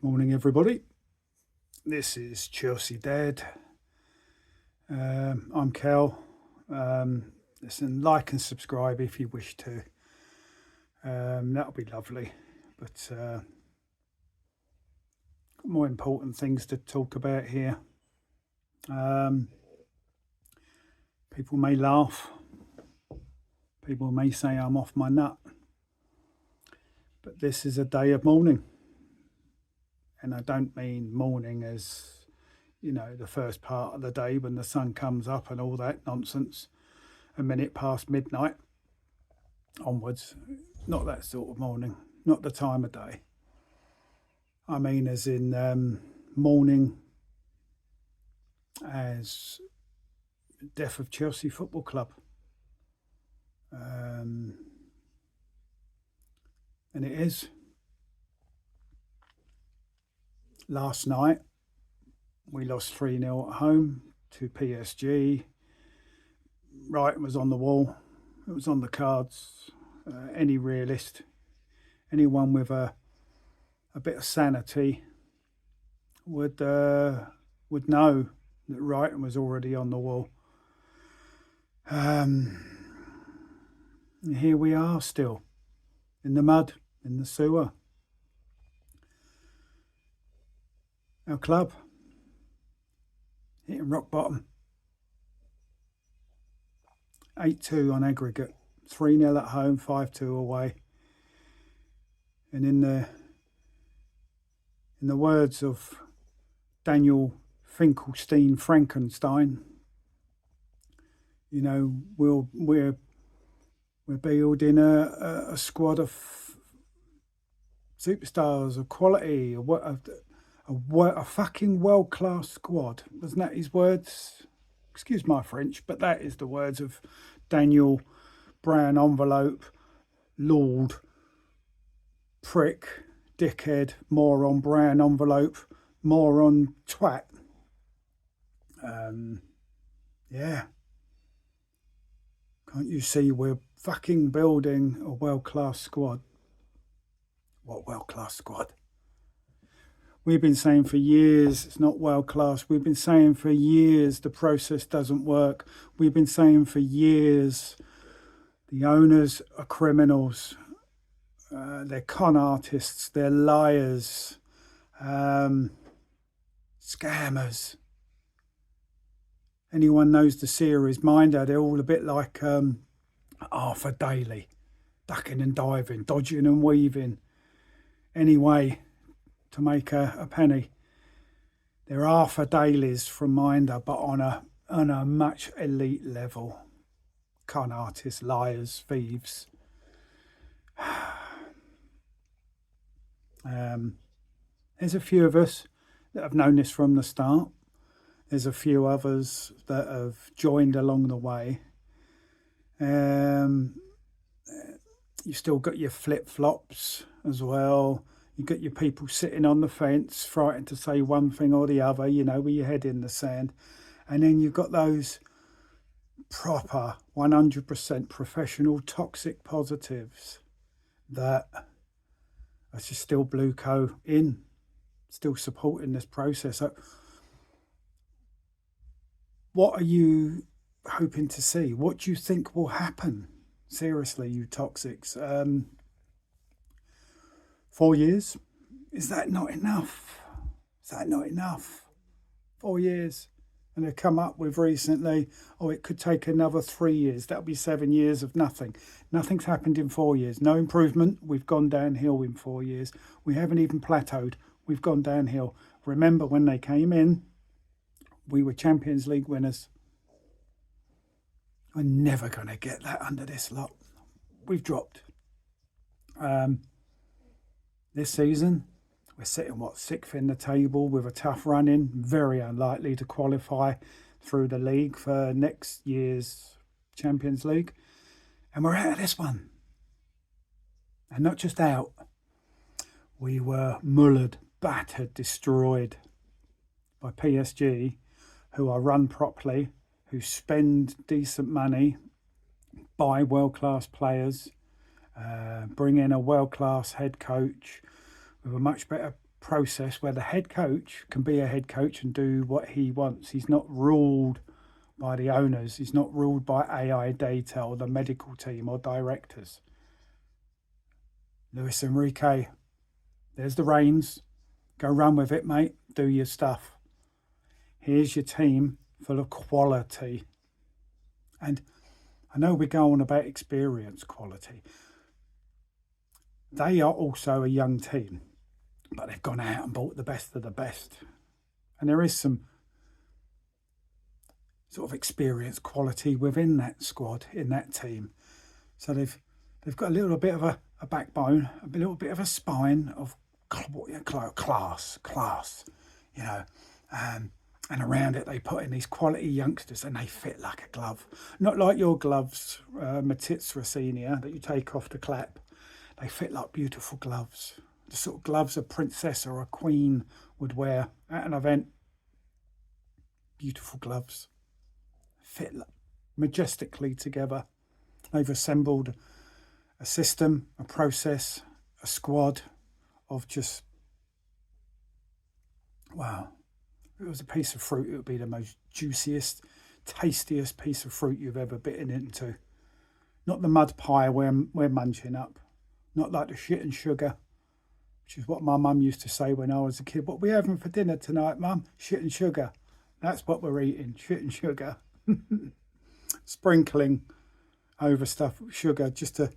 Morning everybody, this is Chelsea Dad. I'm Cal. Listen, like and subscribe if you wish to. That'll be lovely, but more important things to talk about here. People may laugh, people may say I'm off my nut, but this is a day of mourning. And I don't mean morning as, the first part of the day when the sun comes up and all that nonsense, a minute past midnight onwards. Not that sort of morning, not the time of day. I mean as in morning as death of Chelsea Football Club. And it is. Last night, we lost 3-0 at home to PSG. Writing was on the wall. It was on the cards. Any realist, anyone with a bit of sanity would know that writing was already on the wall. And here we are still, in the mud, in the sewer. Our club hitting rock bottom. 8-2 on aggregate, 3-0 at home, 5-2 away. And in the words of Daniel Finkelstein Frankenstein, we're building a squad of superstars of quality, a fucking world-class squad. Wasn't that his words? Excuse my French, but that is the words of Daniel Brown Envelope, Lord, prick, dickhead, moron, Brown Envelope, moron, twat. Yeah. Can't you see we're fucking building a world-class squad? What world-class squad? We've been saying for years it's not world class. We've been saying for years the process doesn't work. We've been saying for years the owners are criminals. They're con artists. They're liars. Scammers. Anyone knows the series Minder, they're all a bit like Arthur Daly. Ducking and diving, dodging and weaving. Anyway, to make a penny. They're Arthur Daly's from Minder, but on a much elite level. Con artists, liars, thieves. There's a few of us that have known this from the start. There's a few others that have joined along the way. You still got your flip-flops as well. You got your people sitting on the fence, frightened to say one thing or the other, with your head in the sand. And then you've got those proper 100% professional toxic positives that are just still Blueco in, still supporting this process. So what are you hoping to see? What do you think will happen? Seriously, you toxics. 4 years? Is that not enough? 4 years. And they've come up with recently, it could take another 3 years. That'll be 7 years of nothing. Nothing's happened in 4 years. No improvement. We've gone downhill in 4 years. We haven't even plateaued. We've gone downhill. Remember when they came in, we were Champions League winners. We're never going to get that under this lot. We've dropped. This season, we're sitting, 6th in the table with a tough run in. Very unlikely to qualify through the league for next year's Champions League. And we're out of this one. And not just out. We were mullered, battered, destroyed by PSG, who are run properly, who spend decent money, buy world-class players, bring in a world-class head coach with a much better process where the head coach can be a head coach and do what he wants. He's not ruled by the owners. He's not ruled by AI data or the medical team or directors. Luis Enrique, there's the reins. Go run with it, mate. Do your stuff. Here's your team full of quality. And I know we go on about experience quality. They are also a young team, but they've gone out and bought the best of the best. And there is some sort of experience quality within that squad, in that team. So they've got a little bit of a backbone, a little bit of a spine of class, you know. And around it, they put in these quality youngsters, and they fit like a glove. Not like your gloves, Matitz Rossinia, that you take off to clap. They fit like beautiful gloves. The sort of gloves a princess or a queen would wear at an event. Beautiful gloves. Fit majestically together. They've assembled a system, a process, a squad of just, wow. If it was a piece of fruit, it would be the most juiciest, tastiest piece of fruit you've ever bitten into. Not the mud pie we're munching up. Not like the shit and sugar, which is what my mum used to say when I was a kid. What are we having for dinner tonight, Mum? Shit and sugar. That's what we're eating, shit and sugar. Sprinkling over stuff, sugar, just to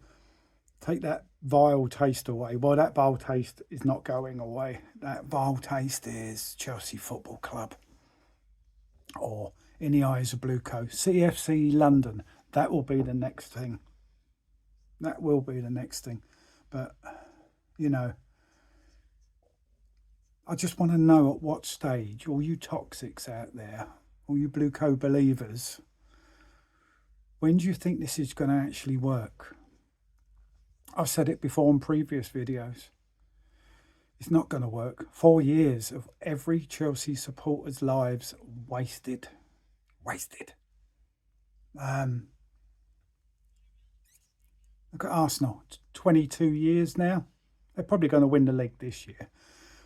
take that vile taste away. Well, that vile taste is not going away. That vile taste is Chelsea Football Club. Or, in the eyes of Blueco, CFC London. That will be the next thing. That will be the next thing. But, you know, I just want to know at what stage, all you toxics out there, all you Blueco believers, when do you think this is going to actually work? I've said it before in previous videos. It's not going to work. 4 years of every Chelsea supporter's lives wasted. Wasted. Look at Arsenal, 22 years now. They're probably going to win the league this year.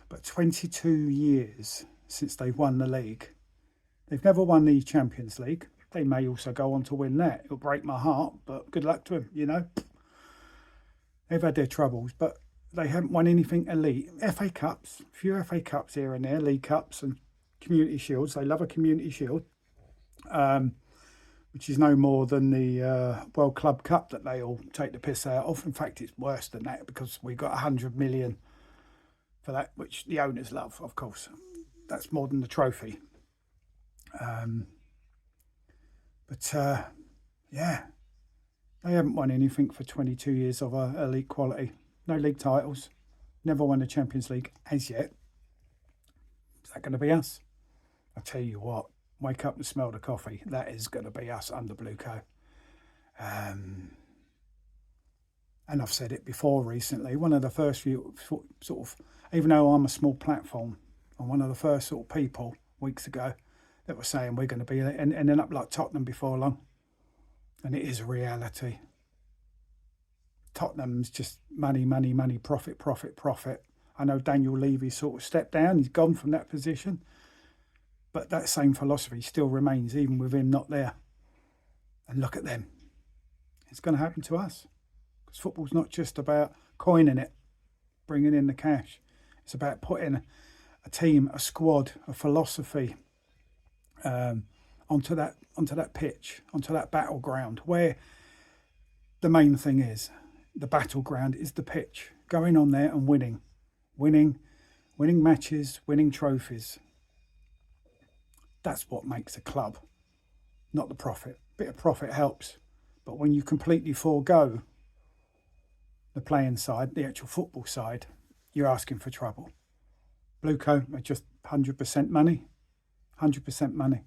But 22 years since they've won the league. They've never won the Champions League. They may also go on to win that. It'll break my heart, but good luck to them, you know. They've had their troubles, but they haven't won anything elite. FA Cups, a few FA Cups here and there, League Cups and Community Shields. They love a Community Shield. Which is no more than the World Club Cup that they all take the piss out of. In fact, it's worse than that because we got 100 million for that, which the owners love, of course. That's more than the trophy. Yeah, they haven't won anything for 22 years of elite quality. No league titles. Never won the Champions League as yet. Is that going to be us? I'll tell you what. Wake up and smell the coffee. That is going to be us under Blueco. And I've said it before recently. One of the first few sort of, even though I'm a small platform, I'm one of the first sort of people weeks ago that were saying we're going to be ending up like Tottenham before long. And it is a reality. Tottenham's just money, money, money, profit, profit, profit. I know Daniel Levy sort of stepped down. He's gone from that position. But that same philosophy still remains, even with him not there. And look at them. It's going to happen to us. Because football's not just about coining it, bringing in the cash. It's about putting a team, a squad, a philosophy onto that pitch, onto that battleground, where the main thing is, the battleground is the pitch. Going on there and winning matches, winning trophies. That's what makes a club, not the profit. A bit of profit helps, but when you completely forego the playing side, the actual football side, you're asking for trouble. Blueco are just 100% money, 100% money.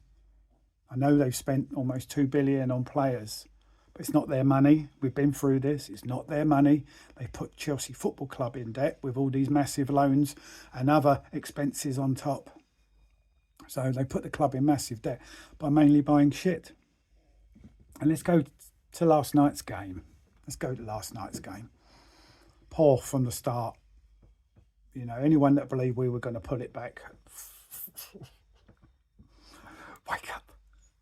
I know they've spent almost 2 billion on players, but it's not their money. We've been through this. It's not their money. They put Chelsea Football Club in debt with all these massive loans and other expenses on top. So they put the club in massive debt by mainly buying shit. And let's go to last night's game. Poor from the start. You know, anyone that believed we were going to pull it back, wake up,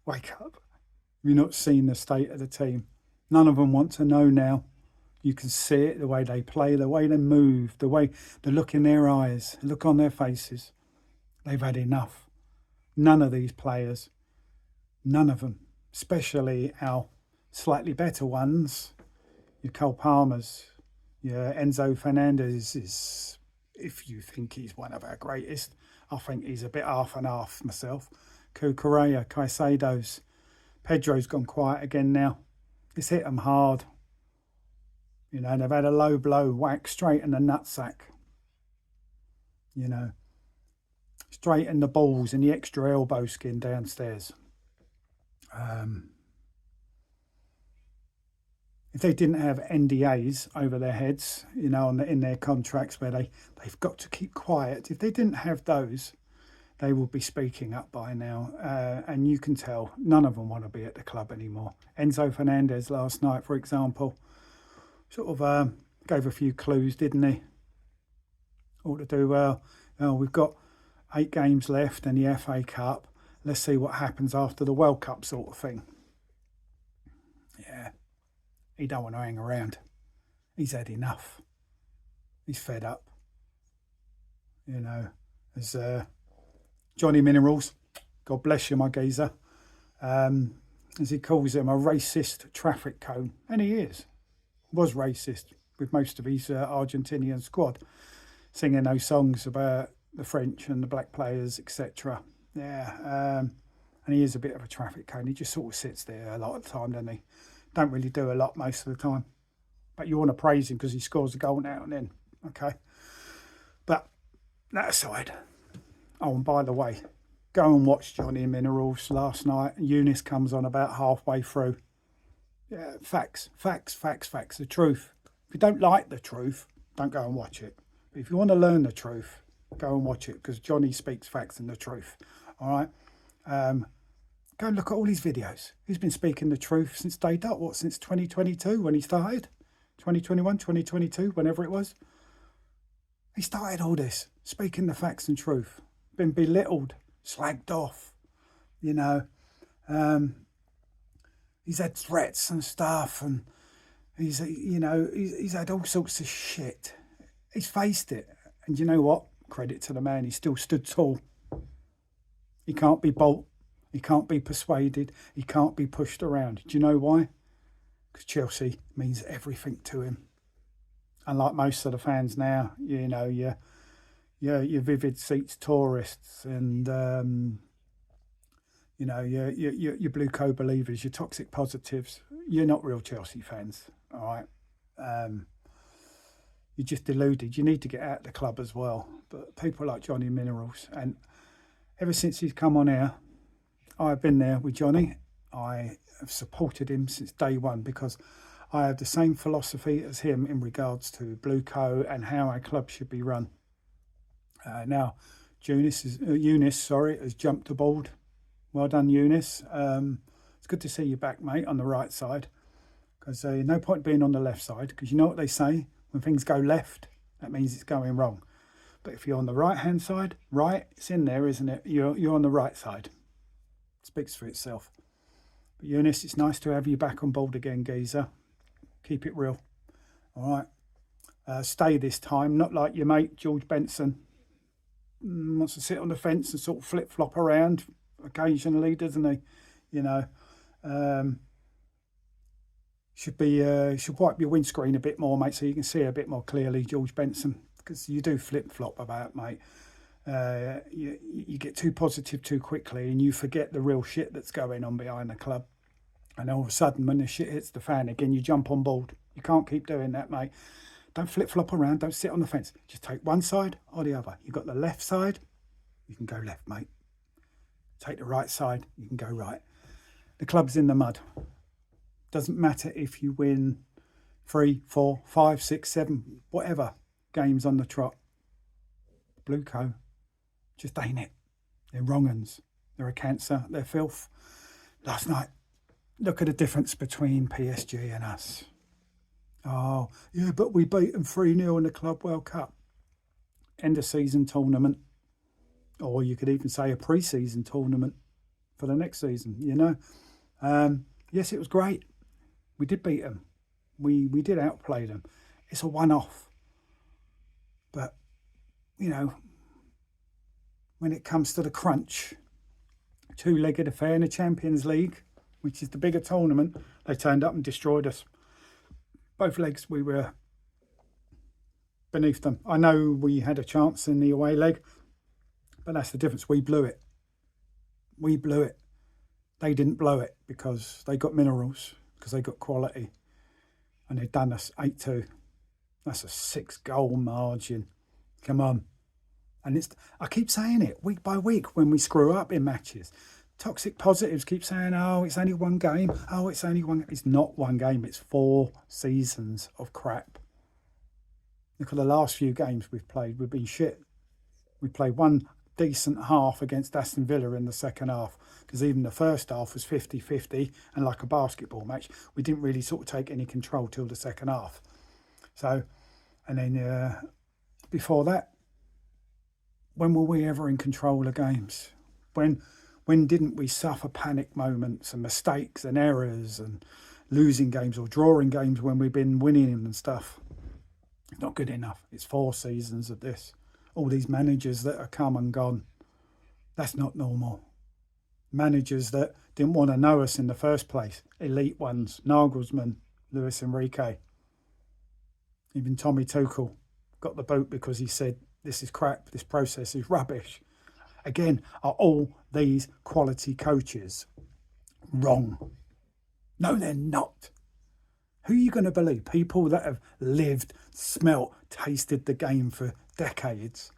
wake up. You've not seen the state of the team. None of them want to know now. You can see it, the way they play, the way they move, the look in their eyes, the look on their faces. They've had enough. None of these players, none of them, especially our slightly better ones, your Cole Palmers, your Enzo Fernandez is, if you think he's one of our greatest, I think he's a bit half and half myself. Cucurella, Caicedo's, Pedro's gone quiet again now. It's hit them hard. You know, they've had a low blow whack straight in the nutsack. You know, straight in the balls and the extra elbow skin downstairs. If they didn't have NDAs over their heads, you know, in their contracts where they've got to keep quiet, if they didn't have those, they would be speaking up by now. And you can tell none of them want to be at the club anymore. Enzo Fernandez last night, for example, sort of gave a few clues, didn't he? Ought to do well. We've got 8 games left in the FA Cup. Let's see what happens after the World Cup sort of thing. Yeah. He don't want to hang around. He's had enough. He's fed up. You know, there's Johnny Minerals, God bless you, my geezer, as he calls him, a racist traffic cone. And he is. Was racist with most of his Argentinian squad, singing those songs about the French and the black players, etc. Yeah, and he is a bit of a traffic cone. He just sort of sits there a lot of the time, doesn't he? Don't really do a lot most of the time. But you want to praise him because he scores a goal now and then. Okay. But that aside. Oh, and by the way, go and watch Johnny Minerals last night. Eunice comes on about halfway through. Yeah, facts. The truth. If you don't like the truth, don't go and watch it. But if you want to learn the truth, go and watch it because Johnny speaks facts and the truth. All right. Go and look at all his videos. He's been speaking the truth since day dot. What, since 2022 when he started? 2021, 2022, whenever it was. He started all this, speaking the facts and truth. Been belittled, slagged off, you know. He's had threats and stuff, and he's had all sorts of shit. He's faced it. And you know what? Credit to the man, he still stood tall. He can't be bought. He can't be persuaded. He can't be pushed around. Do you know why? Because Chelsea means everything to him. Unlike most of the fans now, you know, your Vivid Seats tourists and, you know, your Blueco believers, your toxic positives, you're not real Chelsea fans, all right? You're just deluded. You need to get out of the club as well. But people like Johnny Minerals, and ever since he's come on air, I've been there with Johnny. I have supported him since day one because I have the same philosophy as him in regards to Blueco and how our club should be run. Now, Eunice has jumped aboard. Well done, Eunice. It's good to see you back, mate, on the right side. Because no point being on the left side, because you know what they say, when things go left, that means it's going wrong. But if you're on the right-hand side, right, it's in there, isn't it? You're on the right side. It speaks for itself. But Eunice, it's nice to have you back on board again, geezer. Keep it real. All right. Stay this time, not like your mate, George Benson. Wants to sit on the fence and sort of flip-flop around occasionally, doesn't he? You know, should wipe your windscreen a bit more, mate, so you can see a bit more clearly, George Benson, because you do flip-flop about, mate. You get too positive too quickly and you forget the real shit that's going on behind the club. And all of a sudden, when the shit hits the fan again, you jump on board. You can't keep doing that, mate. Don't flip-flop around. Don't sit on the fence. Just take one side or the other. You've got the left side, you can go left, mate. Take the right side, you can go right. The club's in the mud. Doesn't matter if you win 3, 4, 5, 6, 7, whatever games on the trot. Blueco just ain't it. They're wrong uns. They're a cancer. They're filth. Last night, look at the difference between PSG and us. Oh, yeah, but we beat them 3-0 in the Club World Cup. end of season tournament, or you could even say a pre-season tournament for the next season, you know. Yes, it was great. We did beat them. We did outplay them. It's a one-off. But, you know, when it comes to the crunch, two-legged affair in the Champions League, which is the bigger tournament, they turned up and destroyed us. Both legs, we were beneath them. I know we had a chance in the away leg, but that's the difference. We blew it. We blew it. They didn't blow it because they got minerals, because they got quality. And they've done us 8-2. That's a 6-goal margin. Come on. And I keep saying it week by week when we screw up in matches. Toxic positives keep saying, oh, it's only one game. Oh, it's only one. It's not one game. It's 4 seasons of crap. Look at the last few games we've played. We've been shit. We played one decent half against Aston Villa in the second half, because even the first half was 50-50 and like a basketball match. We didn't really sort of take any control till the second half. So, and then before that, when were we ever in control of games? When didn't we suffer panic moments and mistakes and errors and losing games or drawing games when we've been winning them and stuff? It's not good enough. It's 4 seasons of this. All these managers that are come and gone. That's not normal. Managers that didn't want to know us in the first place. Elite ones. Nagelsmann, Luis Enrique. Even Tommy Tuchel got the boot because he said, this is crap, this process is rubbish. Again, are all these quality coaches wrong? No, they're not. Who are you going to believe? People that have lived, smelt, tasted the game for decades,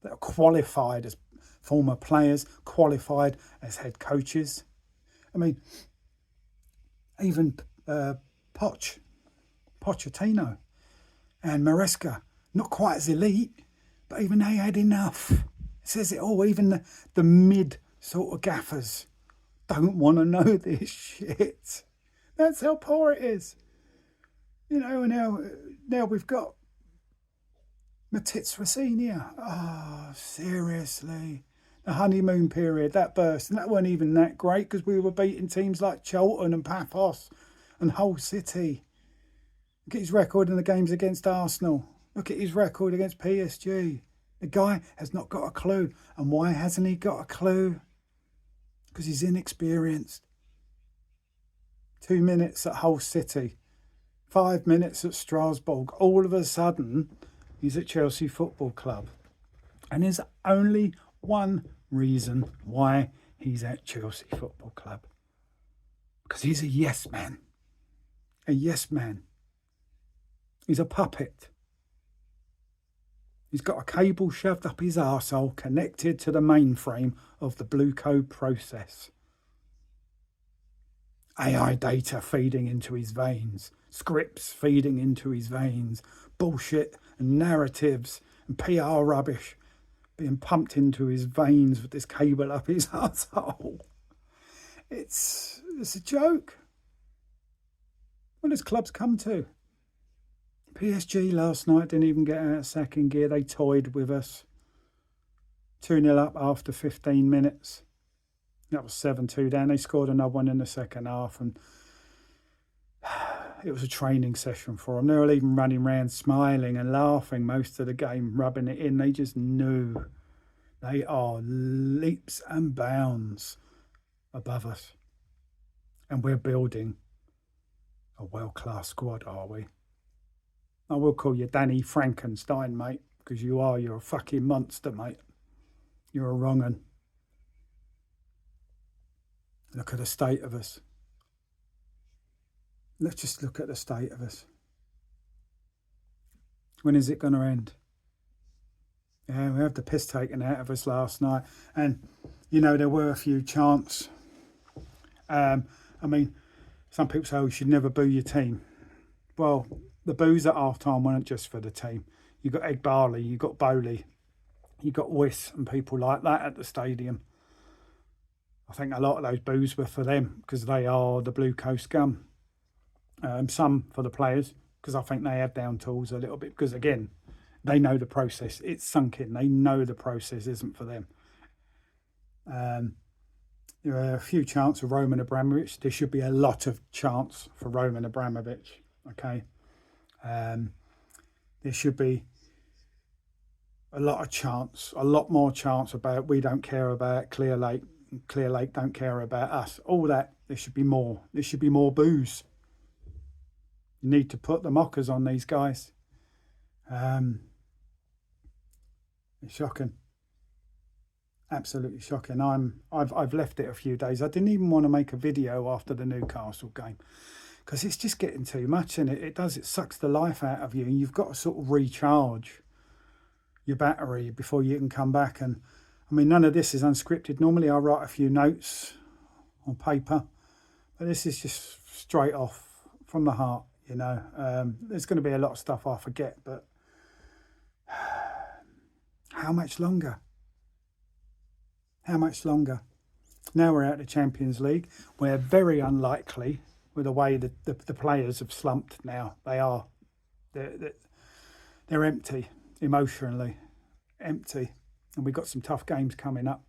that are qualified as former players, qualified as head coaches. I mean, even Pochettino and Maresca, not quite as elite, but even they had enough. It says it all. Even the mid sort of gaffers don't want to know this shit. That's how poor it is. You know, now we've got Matitz Rossinia. Oh, seriously. The honeymoon period, that burst. And that wasn't even that great because we were beating teams like Charlton and Paphos and Hull City. Look at his record in the games against Arsenal. Look at his record against PSG. The guy has not got a clue. And why hasn't he got a clue? Because he's inexperienced. 2 minutes at Hull City. 5 minutes at Strasbourg. All of a sudden, he's at Chelsea Football Club. And there's only one reason why he's at Chelsea Football Club. Because he's a yes man. A yes man. He's a puppet. He's got a cable shoved up his arsehole connected to the mainframe of the Blueco process. AI data feeding into his veins. Scripts feeding into his veins. Bullshit and narratives and PR rubbish being pumped into his veins with this cable up his arsehole. It's a joke. What does clubs come to? PSG last night didn't even get out of second gear. They toyed with us. 2-0 up after 15 minutes. That was 7-2 down. They scored another one in the second half, and it was a training session for them. They were even running around smiling and laughing most of the game, rubbing it in. They just knew they are leaps and bounds above us. And we're building a world-class squad, are we? I will call you Danny Frankenstein, mate, because you're a fucking monster, mate. You're a wrong un. Look at the state of us. Let's just look at the state of us. When is it going to end? Yeah, we had the piss taken out of us last night. And, you know, there were a few chants. I mean, some people say, oh, you should never boo your team. Well, the boos at half-time weren't just for the team. You got Egg Barley, you got Bowley, you got Wiss and people like that at the stadium. I think a lot of those boos were for them because they are the Blueco scum. Some for the players because I think they had down tools a little bit because, again, They know the process. It's sunk in. They know the process isn't for them. There are a few chants of Roman Abramovich. There should be a lot of chants for Roman Abramovich. Okay. There should be a lot of chants, a lot more chants about we don't care about Clear Lake don't care about us. All that. There should be more. There should be more booze. You need to put the mockers on these guys. It's shocking. Absolutely shocking. I've left it a few days. I didn't even want to make a video after the Newcastle game because it's just getting too much, and it sucks the life out of you, and you've got to sort of recharge your battery before you can come back. And I mean, none of this is unscripted. Normally I write a few notes on paper, but this is just straight off from the heart, you know. There's going to be a lot of stuff I forget, but how much longer? How much longer? Now we're out of the Champions League. We're very unlikely with the way that the players have slumped now. They're empty, emotionally empty. And we've got some tough games coming up.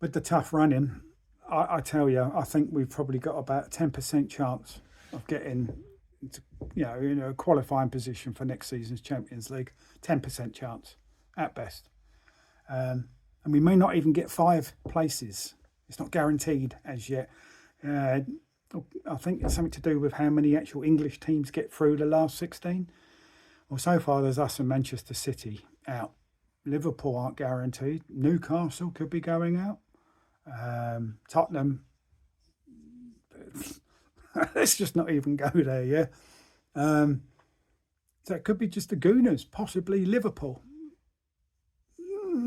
With the tough running, I tell you, I think we've probably got about a 10% chance of getting into, a qualifying position for next season's Champions League. 10% chance at best. And we may not even get 5 places. It's not guaranteed as yet. I think it's something to do with how many actual English teams get through the last 16. Well, so far there's us and Manchester City out. Liverpool aren't guaranteed. Newcastle could be going out. Tottenham. Let's just not even go there, yeah? So it could be just the Gooners, possibly Liverpool.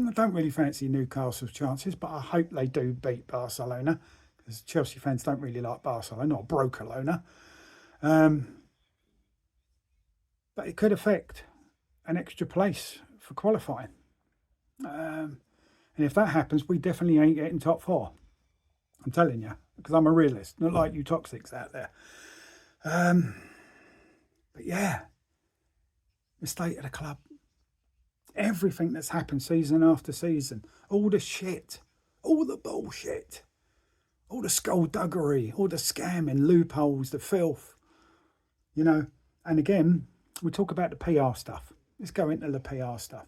I don't really fancy Newcastle's chances, but I hope they do beat Barcelona, because Chelsea fans don't really like Barcelona, or Brocolona. But it could affect an extra place for qualifying. And if that happens, we definitely ain't getting top 4. I'm telling you, because I'm a realist, not like you toxics out there. But yeah, the state of the club. Everything that's happened season after season, all the shit, all the bullshit, all the skullduggery, all the scamming, loopholes, the filth, and again, we talk about the PR stuff. Let's go into the PR stuff.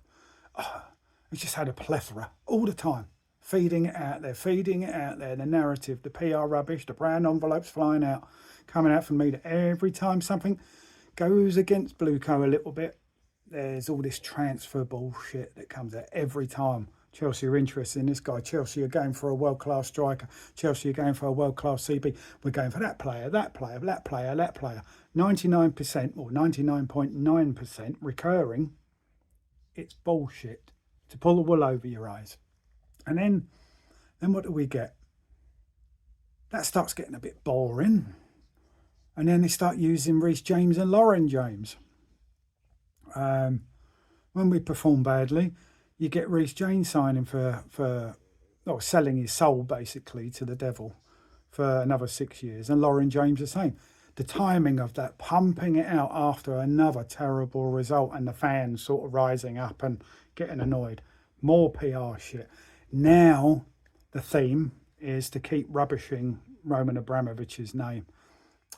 It's just had a plethora all the time, feeding it out there, the narrative, the PR rubbish, the brown envelopes flying out, coming out from me. Every time something goes against Blueco a little bit, there's all this transfer bullshit that comes out every time. Chelsea are interested in this guy. Chelsea are going for a world-class striker. Chelsea are going for a world-class CB. We're going for that player, that player, that player, that player. 99% or 99.9% recurring. It's bullshit to pull the wool over your eyes. And then what do we get? That starts getting a bit boring. And then they start using Reece James and Lauren James. When we perform badly, you get Reece James signing selling his soul basically to the devil for another 6 years, and Lauren James the same. The timing of that, pumping it out after another terrible result, and the fans sort of rising up and getting annoyed. More PR shit. Now the theme is to keep rubbishing Roman Abramovich's name.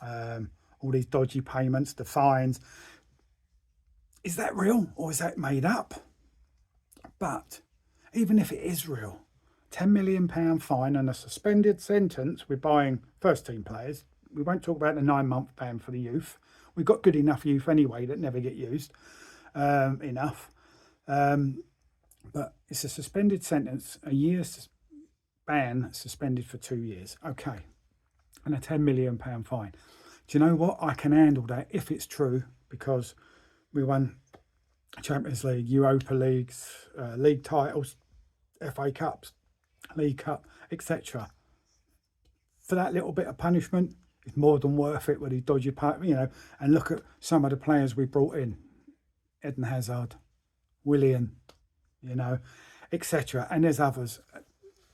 All these dodgy payments, the fines. Is that real or is that made up? But even if it is real, £10 million fine and a suspended sentence with buying first team players. We won't talk about the 9-month ban for the youth. We've got good enough youth anyway that never get used enough. But it's a suspended sentence, a year's ban, suspended for 2 years. Okay. And a £10 million fine. Do you know what? I can handle that if it's true, because we won Champions League, Europa Leagues, league titles, FA Cups, League Cup, etc. For that little bit of punishment, it's more than worth it with these dodgy, and look at some of the players we brought in. Eden Hazard, Willian, etc. And there's others,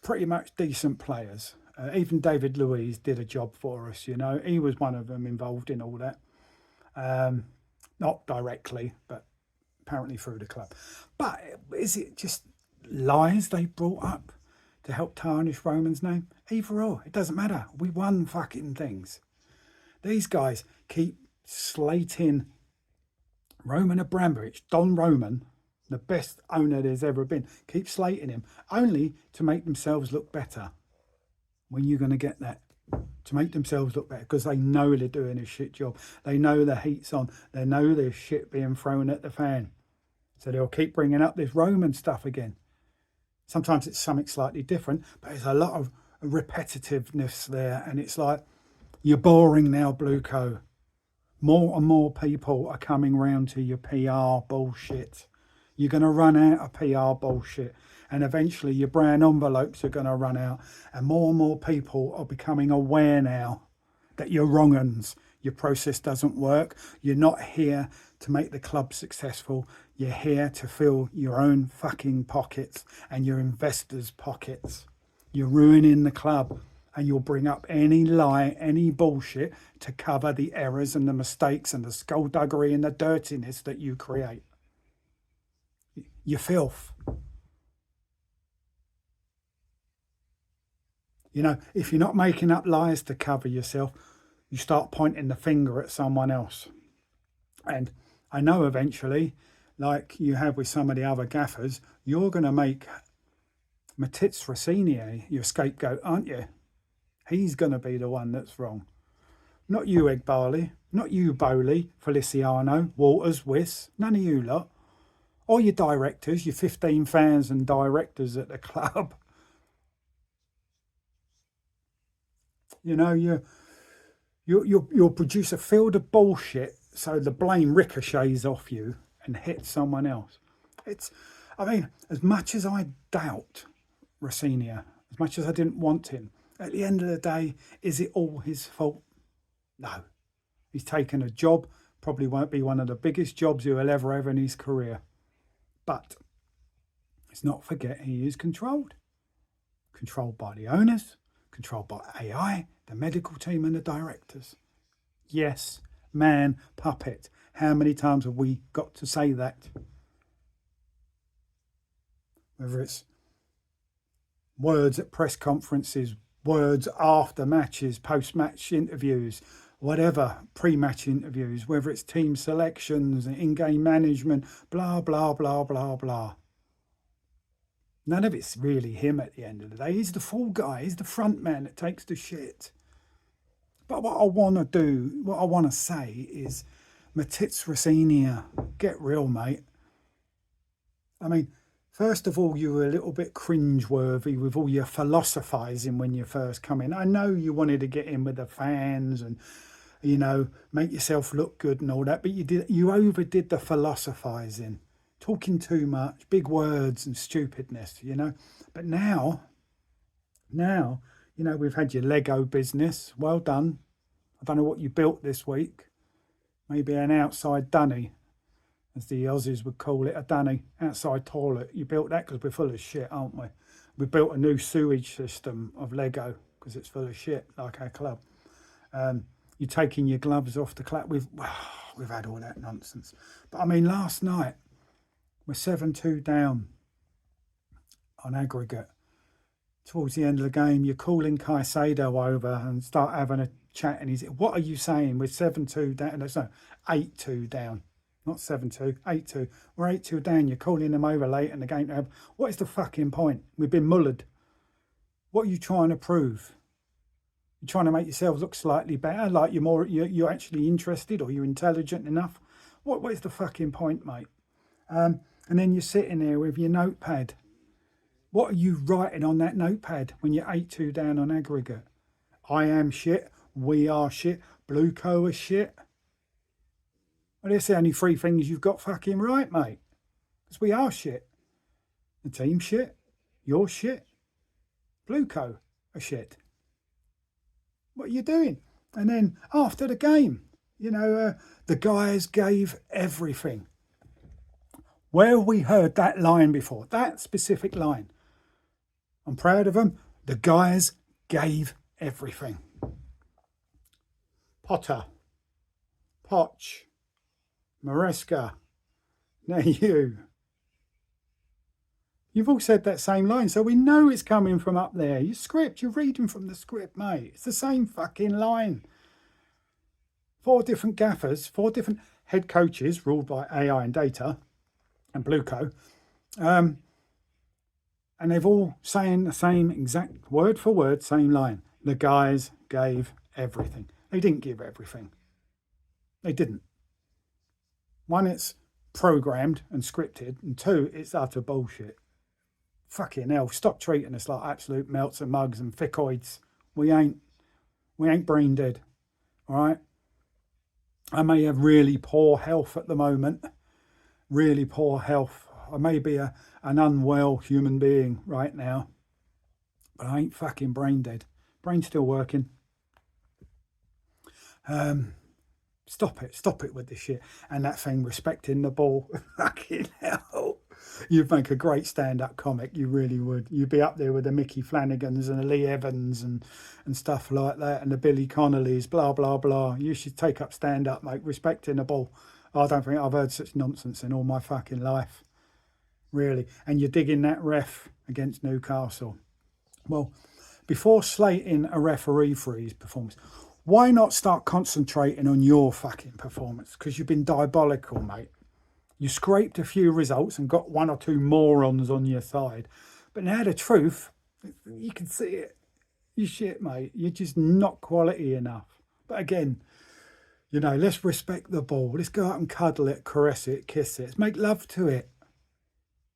pretty much decent players. Even David Luiz did a job for us, he was one of them involved in all that. Not directly, but apparently through the club. But is it just lies they brought up to help tarnish Roman's name? Either or, it doesn't matter. We won fucking things. These guys keep slating Roman Abramovich, Don Roman, the best owner there's ever been, keep slating him only to make themselves look better. When you're going to get that? To make themselves look better, because they know they're doing a shit job. They know the heat's on. They know there's shit being thrown at the fan. So they'll keep bringing up this Roman stuff again. Sometimes it's something slightly different, but there's a lot of repetitiveness there. And it's like, you're boring now, Blueco. More and more people are coming round to your PR bullshit. You're going to run out of PR bullshit. And eventually your brown envelopes are going to run out. And more people are becoming aware now that you're wrong uns. Your process doesn't work. You're not here to make the club successful. You're here to fill your own fucking pockets and your investors' pockets. You're ruining the club. And you'll bring up any lie, any bullshit to cover the errors and the mistakes and the skullduggery and the dirtiness that you create. You filth. You know, if you're not making up lies to cover yourself, you start pointing the finger at someone else. And I know eventually, like you have with some of the other gaffers, you're going to make Matitz Rossini your scapegoat, aren't you? He's going to be the one that's wrong. Not you, Egg Barley. Not you, Bowley, Feliciano, Walters, Wiss. None of you lot. Or your directors, your 15 fans and directors at the club. You know, you'll produce a field of bullshit so the blame ricochets off you and hits someone else. I mean, as much as I doubt Rossinia, as much as I didn't want him, at the end of the day, is it all his fault? No. He's taken a job, probably won't be one of the biggest jobs he'll ever have in his career. But let's not forget he is controlled. Controlled by the owners, controlled by AI, the medical team and the directors. Yes, man, puppet. How many times have we got to say that? Whether it's words at press conferences, words after matches, post-match interviews, whatever, pre-match interviews, whether it's team selections, in-game management, blah, blah, blah, blah, blah. None of it's really him at the end of the day. He's the fall guy. He's the front man that takes the shit. But what I want to do, what I want to say is, Matitz Rossinia, get real, mate. I mean, first of all, you were a little bit cringeworthy with all your philosophising when you first come in. I know you wanted to get in with the fans and, you know, make yourself look good and all that, but you overdid the philosophising, talking too much, big words and stupidness, you know. But now, you know, we've had your Lego business. Well done. I don't know what you built this week. Maybe an outside dunny, as the Aussies would call it, a dunny, outside toilet. You built that because we're full of shit, aren't we? We built a new sewage system of Lego because it's full of shit, like our club. You're taking your gloves off the club. We've had all that nonsense. But I mean, last night, we're 7-2 down on aggregate. Towards the end of the game, you're calling Caicedo over and start having a chat, and he's, what are you saying? We're 7-2 down. No, 8-2 down. Not 7-2, 8-2. We're 8-2 down. You're calling them over late in the game. What is the fucking point? We've been mullered. What are you trying to prove? You're trying to make yourselves look slightly better, like you're actually interested or you're intelligent enough. What is the fucking point, mate? And then you're sitting there with your notepad. What are you writing on that notepad when you're 8-2 down on aggregate? I am shit. We are shit. Blueco is shit. Well, there's the only three things you've got fucking right, mate. Because we are shit. The team shit. You're shit. Blueco are shit. What are you doing? And then after the game, you know, the guys gave everything. Where have we heard that line before? That specific line. I'm proud of them. The guys gave everything. Potter, Poch, Maresca. Now you. You've all said that same line, so we know it's coming from up there. Your script, you're reading from the script, mate. It's the same fucking line. 4 different gaffers, 4 different head coaches ruled by AI and data and Blueco. And they've all saying the same exact word for word, same line. The guys gave everything. They didn't give everything. They didn't. 1, it's programmed and scripted, and 2, it's utter bullshit. Fucking hell, stop treating us like absolute melts and mugs and fickoids. We ain't brain dead, all right? I may have really poor health at the moment, really poor health. I may be an unwell human being right now, but I ain't fucking brain dead. Brain's still working. Stop it with this shit. And that thing, respecting the ball. Fucking hell. You'd make a great stand-up comic, you really would. You'd be up there with the Mickey Flanagans and the Lee Evans and stuff like that, and the Billy Connollys, blah, blah, blah. You should take up stand-up, mate, respecting the ball. I don't think I've heard such nonsense in all my fucking life, really. And you're digging that ref against Newcastle. Well, before slating a referee for his performance, why not start concentrating on your fucking performance? Because you've been diabolical, mate. You scraped a few results and got 1 or 2 morons on your side. But now the truth, you can see it. You shit, mate. You're just not quality enough. But again, you know, let's respect the ball. Let's go out and cuddle it, caress it, kiss it. Let's make love to it.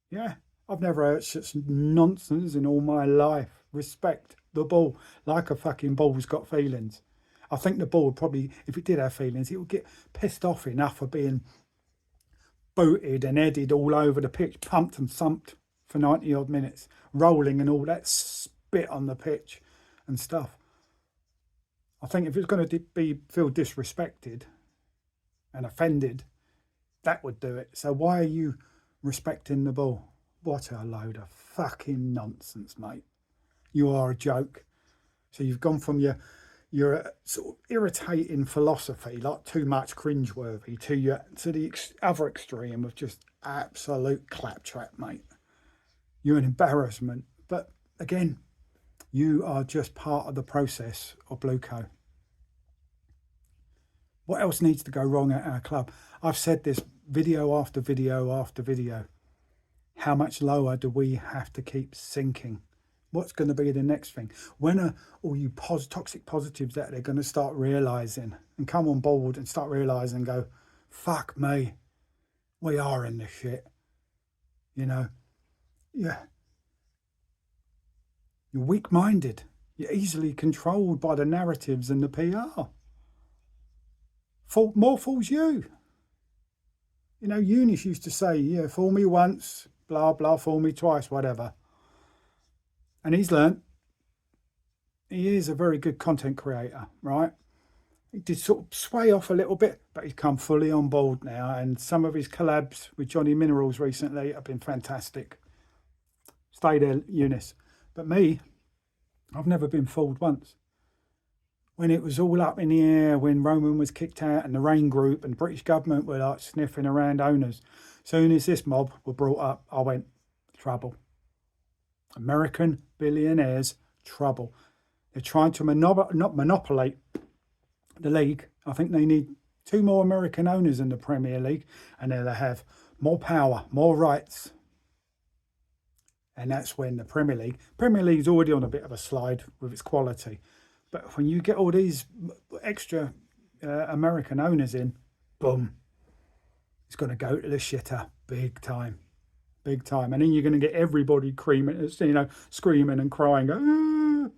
Yeah, I've never heard such nonsense in all my life. Respect the ball. Like a fucking ball's got feelings. I think the ball would probably, if it did have feelings, it would get pissed off enough for being booted and headed all over the pitch, pumped and thumped for 90 odd minutes, rolling and all that spit on the pitch and stuff. I think if it's going to feel disrespected and offended, that would do it. So why are you respecting the ball? What a load of fucking nonsense, mate. You are a joke. So you've gone from your sort of irritating philosophy, like too much cringeworthy, to the other extreme of just absolute claptrap, mate. You're an embarrassment. But again, you are just part of the process of Blueco. What else needs to go wrong at our club? I've said this video after video after video. How much lower do we have to keep sinking? What's going to be the next thing? When are all you toxic positives that they're going to start realising and come on board and start realising and go, fuck me, we are in this shit. You know, yeah. You're weak-minded. You're easily controlled by the narratives and the PR. More fools you. You know, Eunice used to say, yeah, fool me once, blah, blah, fool me twice, whatever. And he's learnt. He is a very good content creator, right? He did sort of sway off a little bit, but he's come fully on board now. And some of his collabs with Johnny Minerals recently have been fantastic. Stay there, Eunice. But me, I've never been fooled once. When it was all up in the air, when Roman was kicked out and the Rain Group and British government were like sniffing around owners, soon as this mob were brought up, I went, trouble. American billionaires, trouble. They're trying to not monopolize the league. I think they need 2 more American owners in the Premier League, and they'll have more power, more rights. And that's when the Premier League's already on a bit of a slide with its quality. But when you get all these extra American owners in, boom, it's going to go to the shitter big time. Big time. And then you're going to get everybody screaming and crying.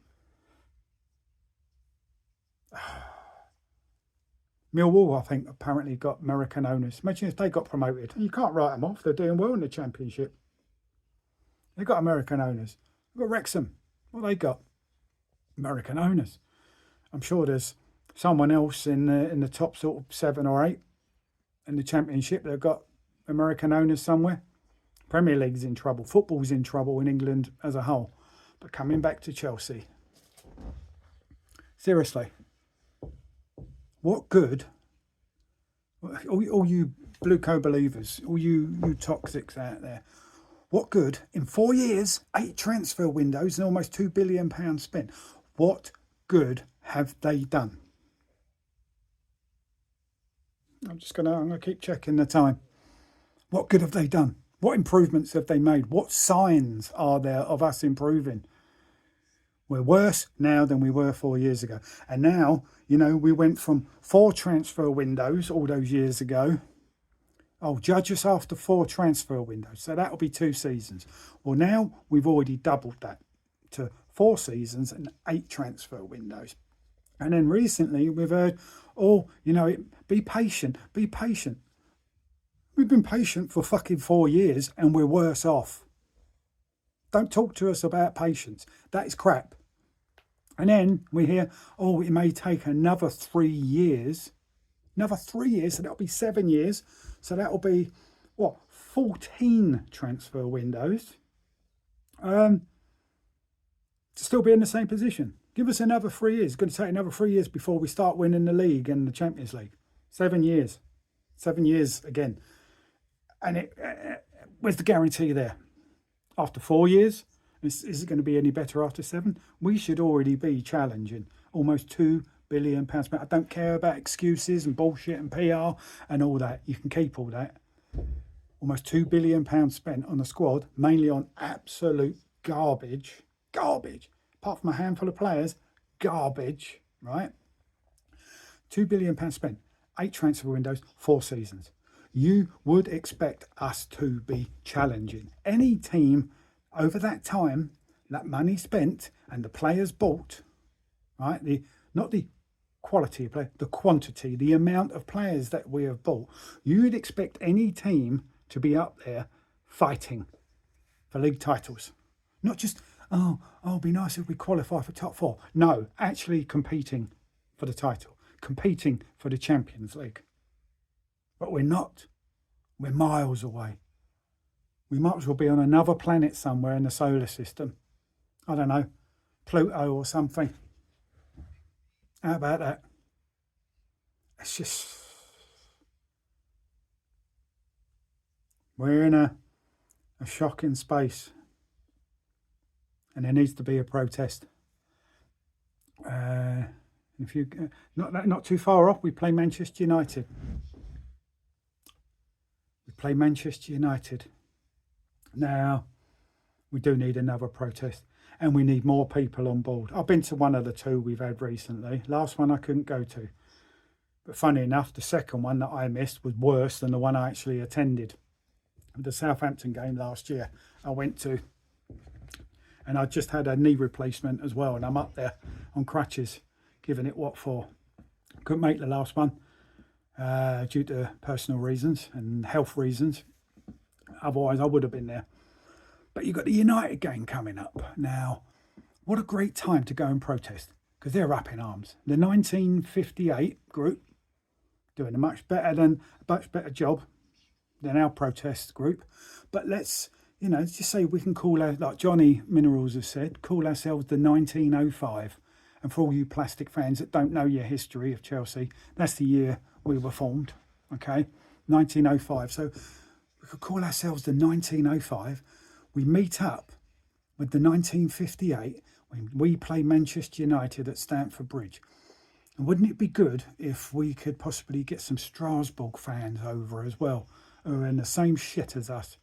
Millwall, I think, apparently got American owners. Imagine if they got promoted. You can't write them off. They're doing well in the Championship. They've got American owners. They've got Wrexham. What they got? American owners. I'm sure there's someone else in the top sort of 7 or 8 in the Championship that got American owners somewhere. Premier League's in trouble. Football's in trouble in England as a whole. But coming back to Chelsea. Seriously. What good? All you Blueco believers, all you toxics out there, what good in 4 years, 8 transfer windows and almost £2 billion spent? What good have they done? I'm gonna keep checking the time. What good have they done? What improvements have they made? What signs are there of us improving? We're worse now than we were 4 years ago. And now, we went from 4 transfer windows all those years ago. Oh, judge us after 4 transfer windows. So that'll be 2 seasons. Well, now we've already doubled that to 4 seasons and 8 transfer windows. And then recently we've heard, be patient, be patient. We've been patient for fucking 4 years and we're worse off. Don't talk to us about patience. That is crap. And then we hear, it may take another 3 years. Another 3 years, so that'll be 7 years. So that'll be, 14 transfer windows. To still be in the same position. Give us another 3 years. It's going to take another 3 years before we start winning the league and the Champions League. 7 years. 7 years again. And where's the guarantee there? After 4 years? Is it going to be any better after 7? We should already be challenging almost £2 billion. I don't care about excuses and bullshit and PR and all that. You can keep all that. Almost £2 billion spent on the squad, mainly on absolute garbage. Garbage. Apart from a handful of players, garbage, right? £2 billion spent, 8 transfer windows, 4 seasons. You would expect us to be challenging any team over that time, that money spent and the players bought, right? Not the quality of play, the quantity, the amount of players that we have bought. You'd expect any team to be up there fighting for league titles. Not just, it'd be nice if we qualify for top 4. No, actually competing for the title, competing for the Champions League. But we're not. We're miles away. We might as well be on another planet somewhere in the solar system. I don't know, Pluto or something. How about that? It's just... We're in a shocking space. And there needs to be a protest. If you not too far off, we play Manchester United. Now, we do need another protest and we need more people on board. I've been to one of the 2 we've had recently. Last one I couldn't go to. But funny enough, the second one that I missed was worse than the one I actually attended. The Southampton game last year I went to. And I just had a knee replacement as well. And I'm up there on crutches, giving it what for. Couldn't make the last one due to personal reasons and health reasons. Otherwise, I would have been there. But you've got the United game coming up. Now, what a great time to go and protest, because they're up in arms. The 1958 group doing a much better job than our protest group. But let's just say we can call out, like Johnny Minerals has said, call ourselves the 1905. And for all you plastic fans that don't know your history of Chelsea, that's the year we were formed, okay? 1905. So we could call ourselves the 1905. We meet up with the 1958 when we play Manchester United at Stamford Bridge. And wouldn't it be good if we could possibly get some Strasbourg fans over as well, who are in the same shit as us,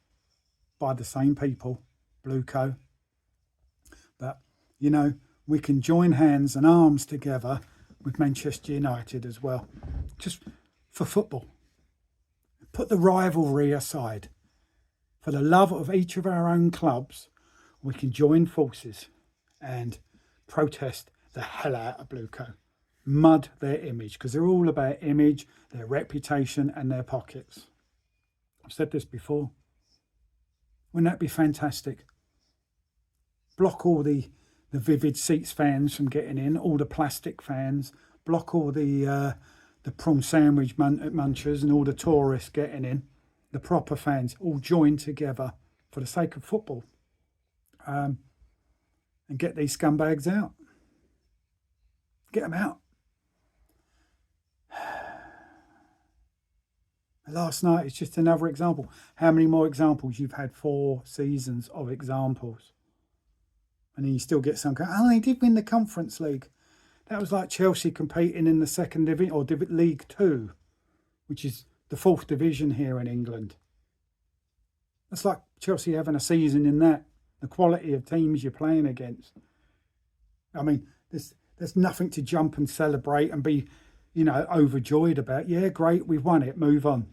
by the same people, Blueco. But, we can join hands and arms together with Manchester United as well, just for football. Put the rivalry aside. For the love of each of our own clubs, we can join forces and protest the hell out of Blueco. Mud their image, because they're all about image, their reputation and their pockets. I've said this before. Wouldn't that be fantastic? Block all the Vivid Seats fans from getting in, all the plastic fans, block all the prawn sandwich munchers and all the tourists getting in, the proper fans all join together for the sake of football, and get these scumbags out. Get them out. Last night is just another example. How many more examples? You've had 4 seasons of examples. And then you still get some, oh, they did win the Conference League. That was like Chelsea competing in the second division, or League 2, which is the 4th division here in England. That's like Chelsea having a season in that. The quality of teams you're playing against. I mean, there's nothing to jump and celebrate and be, overjoyed about. Yeah, great, we've won it, move on.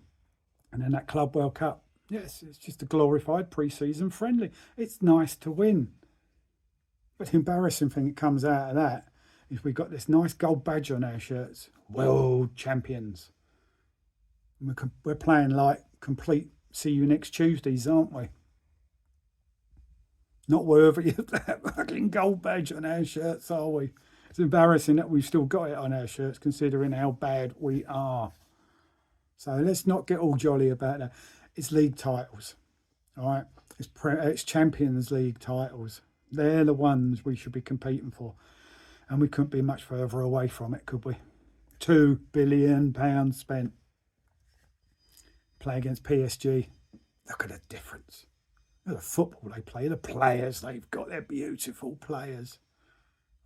And then that Club World Cup. Yes, it's just a glorified pre-season friendly. It's nice to win. But the embarrassing thing that comes out of that is we've got this nice gold badge on our shirts. World champions. And we're playing like complete see you next Tuesdays, aren't we? Not worthy of that fucking gold badge on our shirts, are we? It's embarrassing that we've still got it on our shirts, considering how bad we are. So let's not get all jolly about that. It's league titles, all right? It's Champions League titles. They're the ones we should be competing for. And we couldn't be much further away from it, could we? £2 billion spent. Play against PSG. Look at the difference. The football they play, the players they've got, they're beautiful players.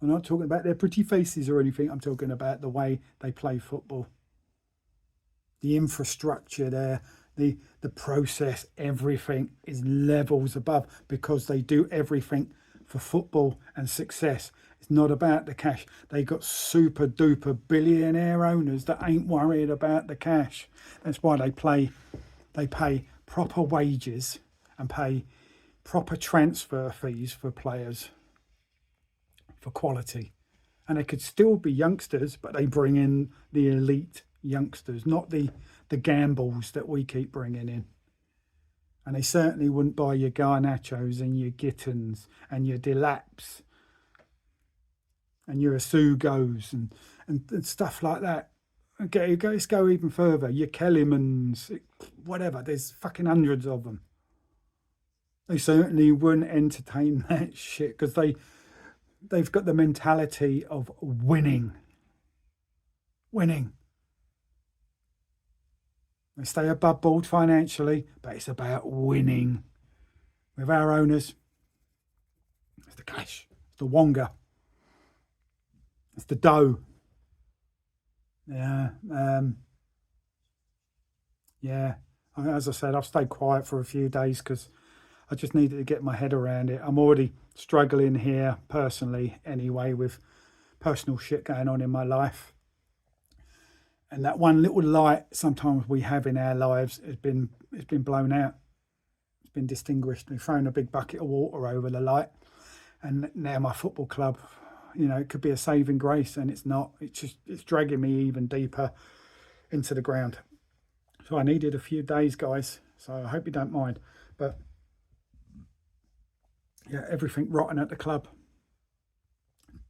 I'm not talking about their pretty faces or anything. I'm talking about the way they play football. The infrastructure there, the process, everything is levels above because they do everything for football and success. It's not about the cash. They got super duper billionaire owners that ain't worried about the cash. That's why they pay proper wages and pay proper transfer fees for players for quality. And they could still be youngsters, but they bring in the elite youngsters, not the gambles that we keep bringing in. And they certainly wouldn't buy your Garnachos and your Gittins and your Delaps and your Asugos and stuff like that. Okay, let's go even further. Your Kellermans, whatever. There's fucking hundreds of them. They certainly wouldn't entertain that shit because they've got the mentality of winning. Winning. They stay above board financially, but it's about winning. With our owners, it's the cash, it's the wonga, it's the dough. Yeah. As I said, I've stayed quiet for a few days because I just needed to get my head around it. I'm already struggling here personally anyway with personal shit going on in my life. And that one little light sometimes we have in our lives has been blown out. It's been distinguished. We've thrown a big bucket of water over the light. And now my football club, it could be a saving grace, and it's not. It's dragging me even deeper into the ground. So I needed a few days, guys. So I hope you don't mind. But yeah, everything rotten at the club.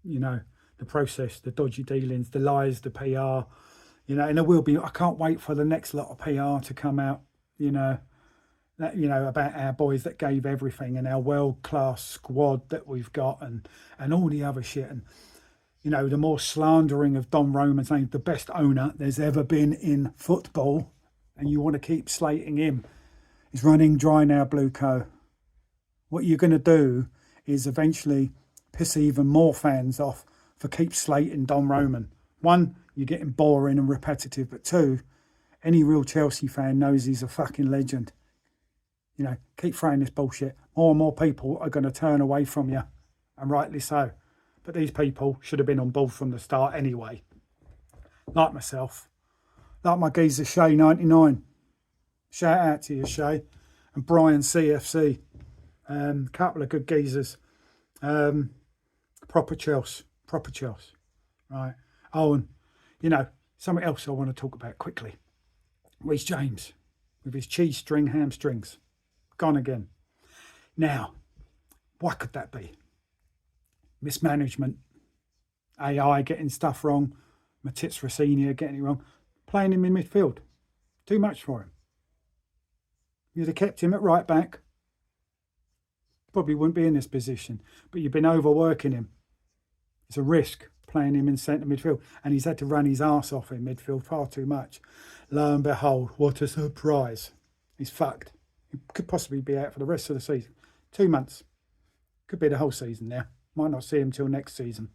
The process, the dodgy dealings, the lies, the PR. And there will be. I can't wait for the next lot of PR to come out. About our boys that gave everything and our world-class squad that we've got and all the other shit. And the more slandering of Don Roman saying the best owner there's ever been in football, and you want to keep slating him, is running dry now, Blueco. What you're going to do is eventually piss even more fans off for keep slating Don Roman. One, you're getting boring and repetitive, but two, any real Chelsea fan knows he's a fucking legend. Keep throwing this bullshit. More and more people are going to turn away from you, and rightly so. But these people should have been on board from the start anyway. Like myself. Like my geezer Shay 99. Shout out to you, Shay. And Brian CFC. Couple of good geezers. Proper Chelsea. Right. Oh, and, something else I want to talk about quickly. Reece James with his cheese string hamstrings. Gone again. Now, what could that be? Mismanagement. AI getting stuff wrong. Matitz Rossini getting it wrong. Playing him in midfield. Too much for him. You'd have kept him at right back. Probably wouldn't be in this position. But you've been overworking him. It's a risk. playing him in centre midfield, and he's had to run his arse off in midfield far too much. Lo and behold, what a surprise. He's fucked. He could possibly be out for the rest of the season. 2 months. Could be the whole season now. Might not see him till next season.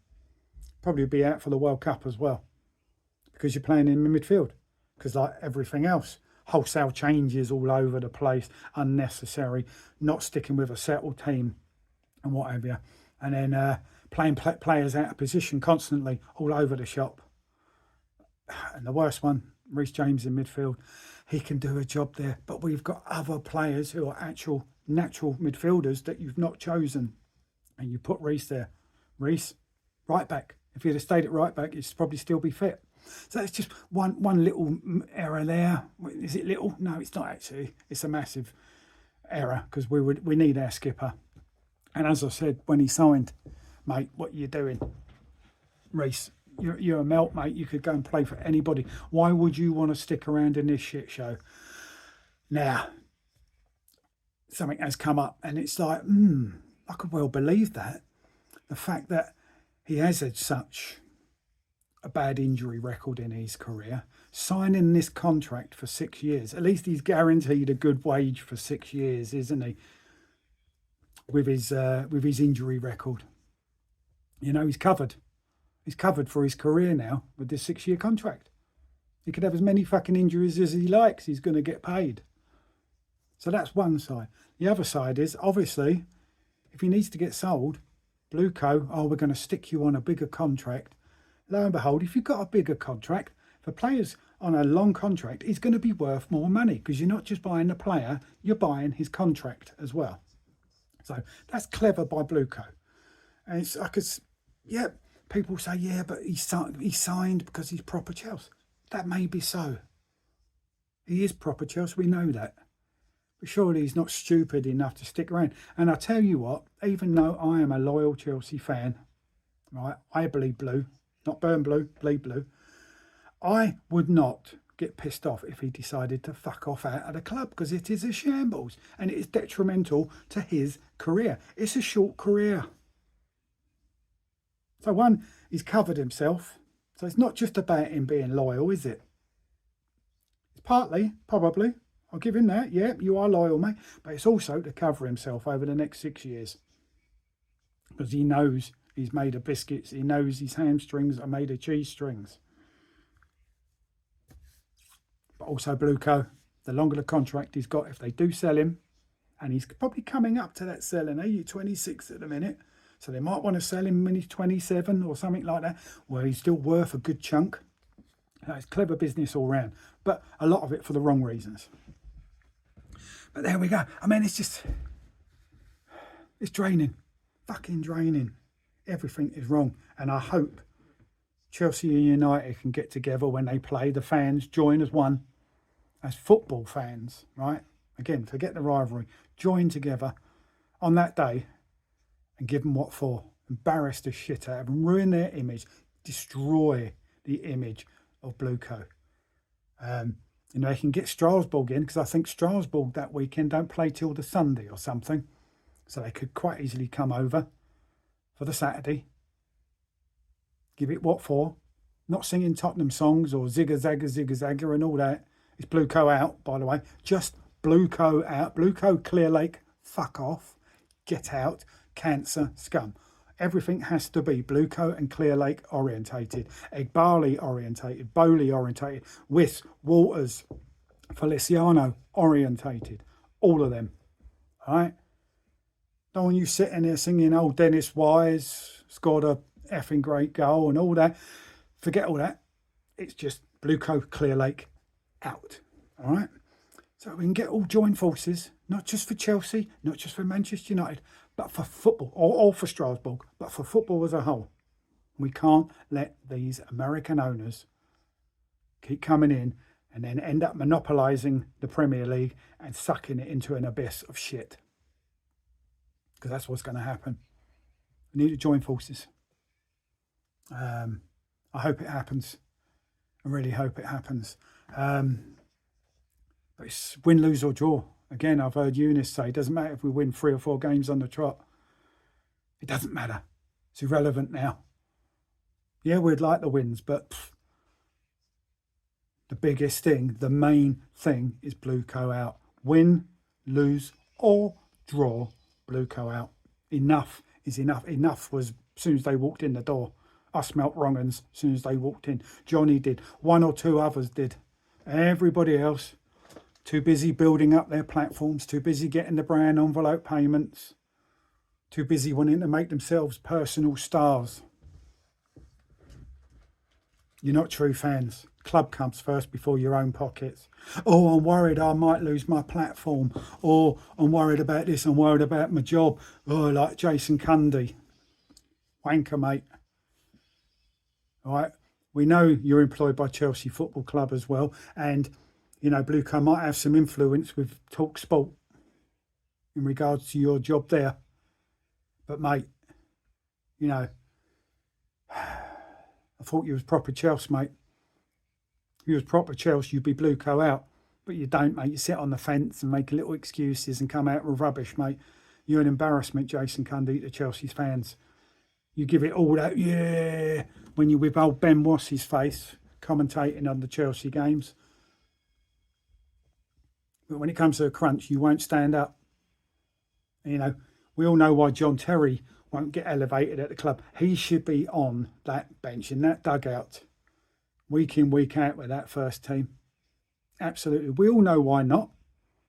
Probably be out for the World Cup as well, because you're playing him in midfield. Because like everything else, wholesale changes all over the place, unnecessary, not sticking with a settled team and what have you. And then playing players out of position constantly all over the shop. And the worst one, Reece James in midfield. He can do a job there, but we've got other players who are actual natural midfielders that you've not chosen. And you put Reece there. Reece, right back. If he'd have stayed at right back, he'd probably still be fit. So it's just one little error there. Is it little? No, it's not actually. It's a massive error, because we need our skipper. And as I said, when he signed, mate, what are you doing? Reece, you're a melt, mate. You could go and play for anybody. Why would you want to stick around in this shit show? Now, something has come up, and it's like, I could well believe that. The fact that he has had such a bad injury record in his career, signing this contract for 6 years. At least he's guaranteed a good wage for 6 years, isn't he? With his injury record, you know, he's covered. He's covered for his career now with this 6-year contract. He could have as many fucking injuries as he likes. He's going to get paid. So that's one side. The other side is, obviously, if he needs to get sold, Blueco, we're going to stick you on a bigger contract. Lo and behold, if you've got a bigger contract, for players on a long contract, he's going to be worth more money, because you're not just buying the player, you're buying his contract as well. So that's clever by Blueco. And it's like, people say, yeah, but he signed because he's proper Chelsea. That may be so. He is proper Chelsea, we know that. But surely he's not stupid enough to stick around. And I tell you what, even though I am a loyal Chelsea fan, right, I bleed blue, not burn blue, bleed blue, I would not get pissed off if he decided to fuck off out of the club, because it is a shambles and it is detrimental to his career. It's a short career. So one, he's covered himself. So it's not just about him being loyal, is it? It's partly, probably. I'll give him that. Yeah, you are loyal, mate. But it's also to cover himself over the next 6 years. Because he knows he's made of biscuits. He knows his hamstrings are made of cheese strings. But also Blueco, the longer the contract he's got, if they do sell him, and he's probably coming up to that selling, he's 26 at the minute, so they might want to sell him when he's 27 or something like that, where he's still worth a good chunk. It's clever business all round, but a lot of it for the wrong reasons. But there we go. I mean, it's draining, fucking draining. Everything is wrong, and I hope Chelsea and United can get together when they play. The fans join as one, as football fans, right? Again, forget the rivalry. Join together on that day and give them what for. Embarrass the shit out of them, ruin their image, destroy the image of Blueco. They can get Strasbourg in, because I think Strasbourg that weekend don't play till the Sunday or something. So they could quite easily come over for the Saturday. Give it what for? Not singing Tottenham songs or zigga zagga and all that. It's Blueco out, by the way. Just Blueco out. Blueco, Clear Lake, fuck off. Get out. Cancer, scum. Everything has to be Blueco and Clear Lake orientated. Egbali orientated. Bowley orientated. Wiss, Walters, Feliciano orientated. All of them. All right? Don't want you sitting there singing, oh, Dennis Wise scored a effing great goal and all that. Forget all that. It's just Blueco, Clear Lake out. All right? So we can get all joined forces, not just for Chelsea, not just for Manchester United, but for football, or for Strasbourg, but for football as a whole. We can't let these American owners keep coming in and then end up monopolising the Premier League and sucking it into an abyss of shit. Because that's what's going to happen. We need to join forces. I hope it happens. I really hope it happens. But it's win, lose or draw. Again, I've heard Eunice say, it doesn't matter if we win 3 or 4 games on the trot. It doesn't matter. It's irrelevant now. Yeah, we'd like the wins, but the biggest thing, the main thing is Blueco out. Win, lose or draw, Blueco out. Enough is enough. Enough was as soon as they walked in the door. I smelt wrong uns as soon as they walked in. Johnny did. One or two others did. Everybody else, too busy building up their platforms, too busy getting the brand envelope payments, too busy wanting to make themselves personal stars. You're not true fans. Club comes first before your own pockets. Oh, I'm worried I might lose my platform. Or I'm worried about this, I'm worried about my job. Oh, like Jason Cundy. Wanker, mate. All right. We know you're employed by Chelsea Football Club as well. And, you know, Blueco might have some influence with Talk Sport in regards to your job there. But, mate, you know, I thought you was proper Chelsea, mate. If you was proper Chelsea, you'd be Blueco out. But you don't, mate. You sit on the fence and make little excuses and come out with rubbish, mate. You're an embarrassment, Jason Cundy, to Chelsea's fans. You give it all that, yeah, when you're with old Ben Wass's face commentating on the Chelsea games. But when it comes to a crunch, you won't stand up. You know, we all know why John Terry won't get elevated at the club. He should be on that bench in that dugout, week in, week out with that first team. Absolutely. We all know why not,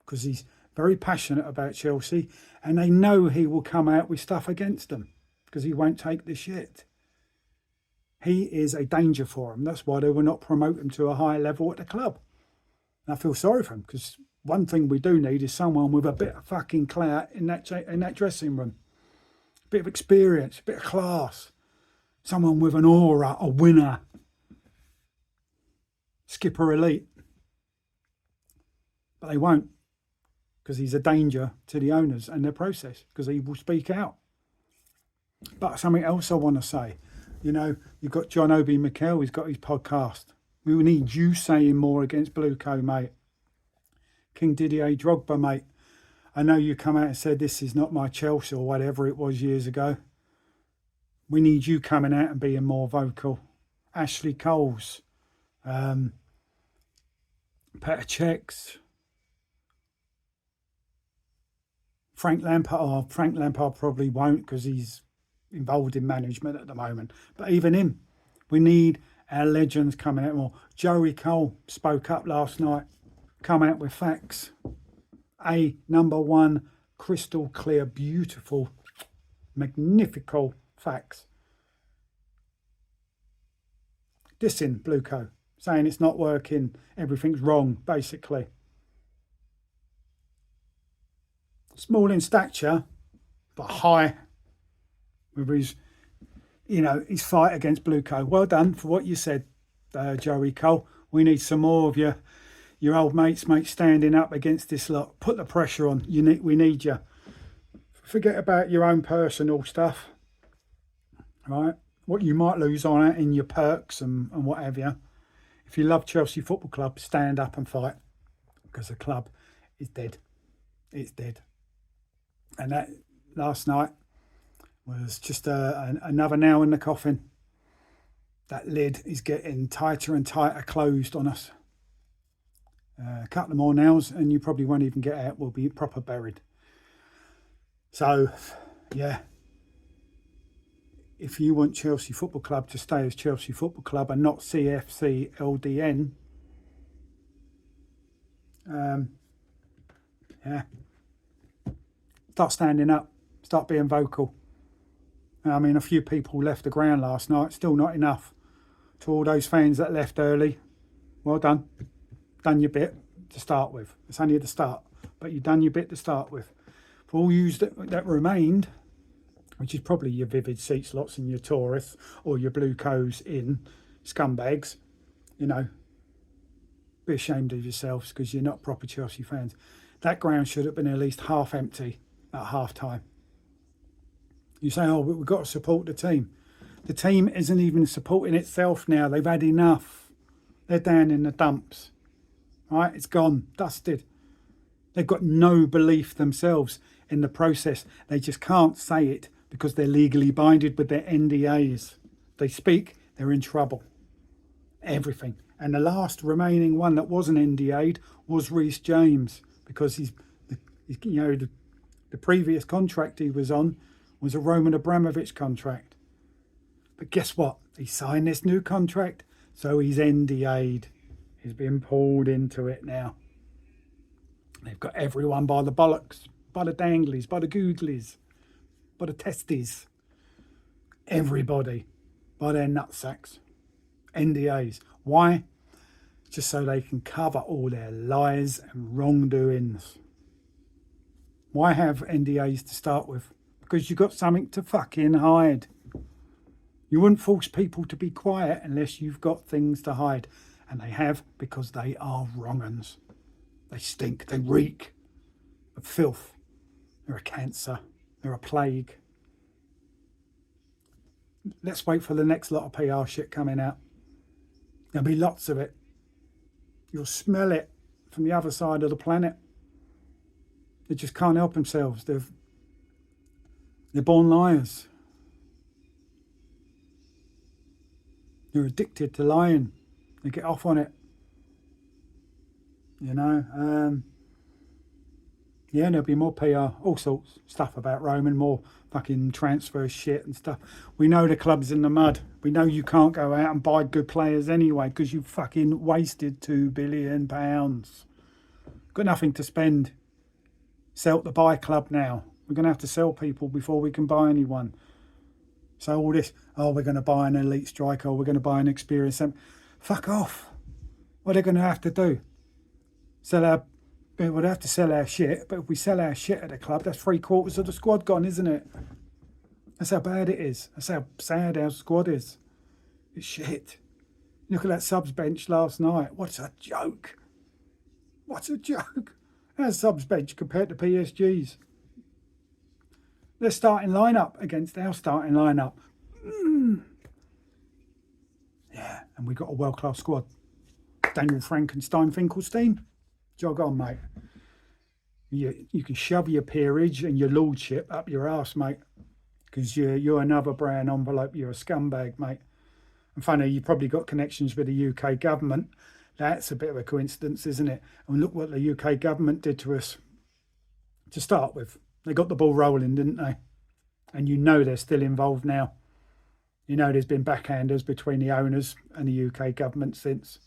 because he's very passionate about Chelsea and they know he will come out with stuff against them because he won't take the shit. He is a danger for them. That's why they will not promote him to a higher level at the club. And I feel sorry for him, because one thing we do need is someone with a bit of fucking clout in that dressing room. A bit of experience, a bit of class. Someone with an aura, a winner. Skipper elite. But they won't, because he's a danger to the owners and their process, because he will speak out. But something else I want to say, you know, you've got John Obi Mikel, he's got his podcast. We will need you saying more against Blueco, mate. King Didier Drogba, mate. I know you come out and said this is not my Chelsea or whatever it was years ago. We need you coming out and being more vocal. Ashley Coles, Petr Cech, Frank Lampard. Oh, Frank Lampard probably won't because he's involved in management at the moment. But even him, we need our legends coming out more. Joey Cole spoke up last night, come out with facts. Number one, crystal clear, beautiful, magnifical facts. Dissing Blueco, saying it's not working, everything's wrong, basically. Small in stature, but high with his, you know, his fight against Blueco. Well done for what you said, Joey Cole. We need some more of your old mates, standing up against this lot. Put the pressure on. We need you. Forget about your own personal stuff, right? What you might lose on it in your perks and what have you. If you love Chelsea Football Club, stand up and fight, because the club is dead. It's dead. And that last night was just another nail in the coffin. That lid is getting tighter and tighter closed on us. A couple of more nails and you probably won't even get out. We'll be proper buried. So, yeah. If you want Chelsea Football Club to stay as Chelsea Football Club and not CFC LDN, yeah. Start standing up. Start being vocal. I mean, a few people left the ground last night. Still not enough. To all those fans that left early, well done. Done your bit to start with. It's only the start, but you've done your bit to start with. For all you that remained, which is probably your Vivid Seats lots and your tourists or your Bluecos in scumbags, you know, be ashamed of yourselves because you're not proper Chelsea fans. That ground should have been at least half empty at half time. You say, oh, we've got to support the team. The team isn't even supporting itself now. They've had enough. They're down in the dumps. Right? It's gone, dusted. They've got no belief themselves in the process. They just can't say it because they're legally binded with their NDAs. They speak, they're in trouble. Everything. And the last remaining one that wasn't NDA'd was Reece James, because the previous contract he was on was a Roman Abramovich contract. But guess what? He signed this new contract, so he's NDA'd. He's been pulled into it now. They've got everyone by the bollocks, by the danglies, by the googlies, by the testes. Everybody by their nutsacks. NDAs. Why? Just so they can cover all their lies and wrongdoings. Why have NDAs to start with? Because you've got something to fucking hide. You wouldn't force people to be quiet unless you've got things to hide. And they have, because they are wrong-uns. They stink. They reek of filth. They're a cancer. They're a plague. Let's wait for the next lot of PR shit coming out. There'll be lots of it. You'll smell it from the other side of the planet. They just can't help themselves. They're born liars. They're addicted to lying. They get off on it. You know. Yeah, there'll be more PR, all sorts stuff about Roman, more fucking transfer shit and stuff. We know the club's in the mud. We know you can't go out and buy good players anyway because you fucking wasted £2 billion. Got nothing to spend. Sell the buy club now. We're going to have to sell people before we can buy anyone. So all this, oh, we're going to buy an elite striker, or we're going to buy an experienced... Fuck off. What are they going to have to do? We'd have to sell our shit, but if we sell our shit at the club, that's 3/4 of the squad gone, isn't it? That's how bad it is. That's how sad our squad is. It's shit. Look at that subs bench last night. What's a joke? What's a joke? Our subs bench compared to PSG's. Their starting lineup against our starting lineup. Yeah, and we got a world-class squad. Daniel Frankenstein Finkelstein. Jog on, mate. You can shove your peerage and your lordship up your arse, mate, because you're another brown envelope. You're a scumbag, mate. And funny, you've probably got connections with the UK government. That's a bit of a coincidence, isn't it? And look what the UK government did to us to start with. They got the ball rolling, didn't they? And you know they're still involved now. You know there's been backhanders between the owners and the UK government since.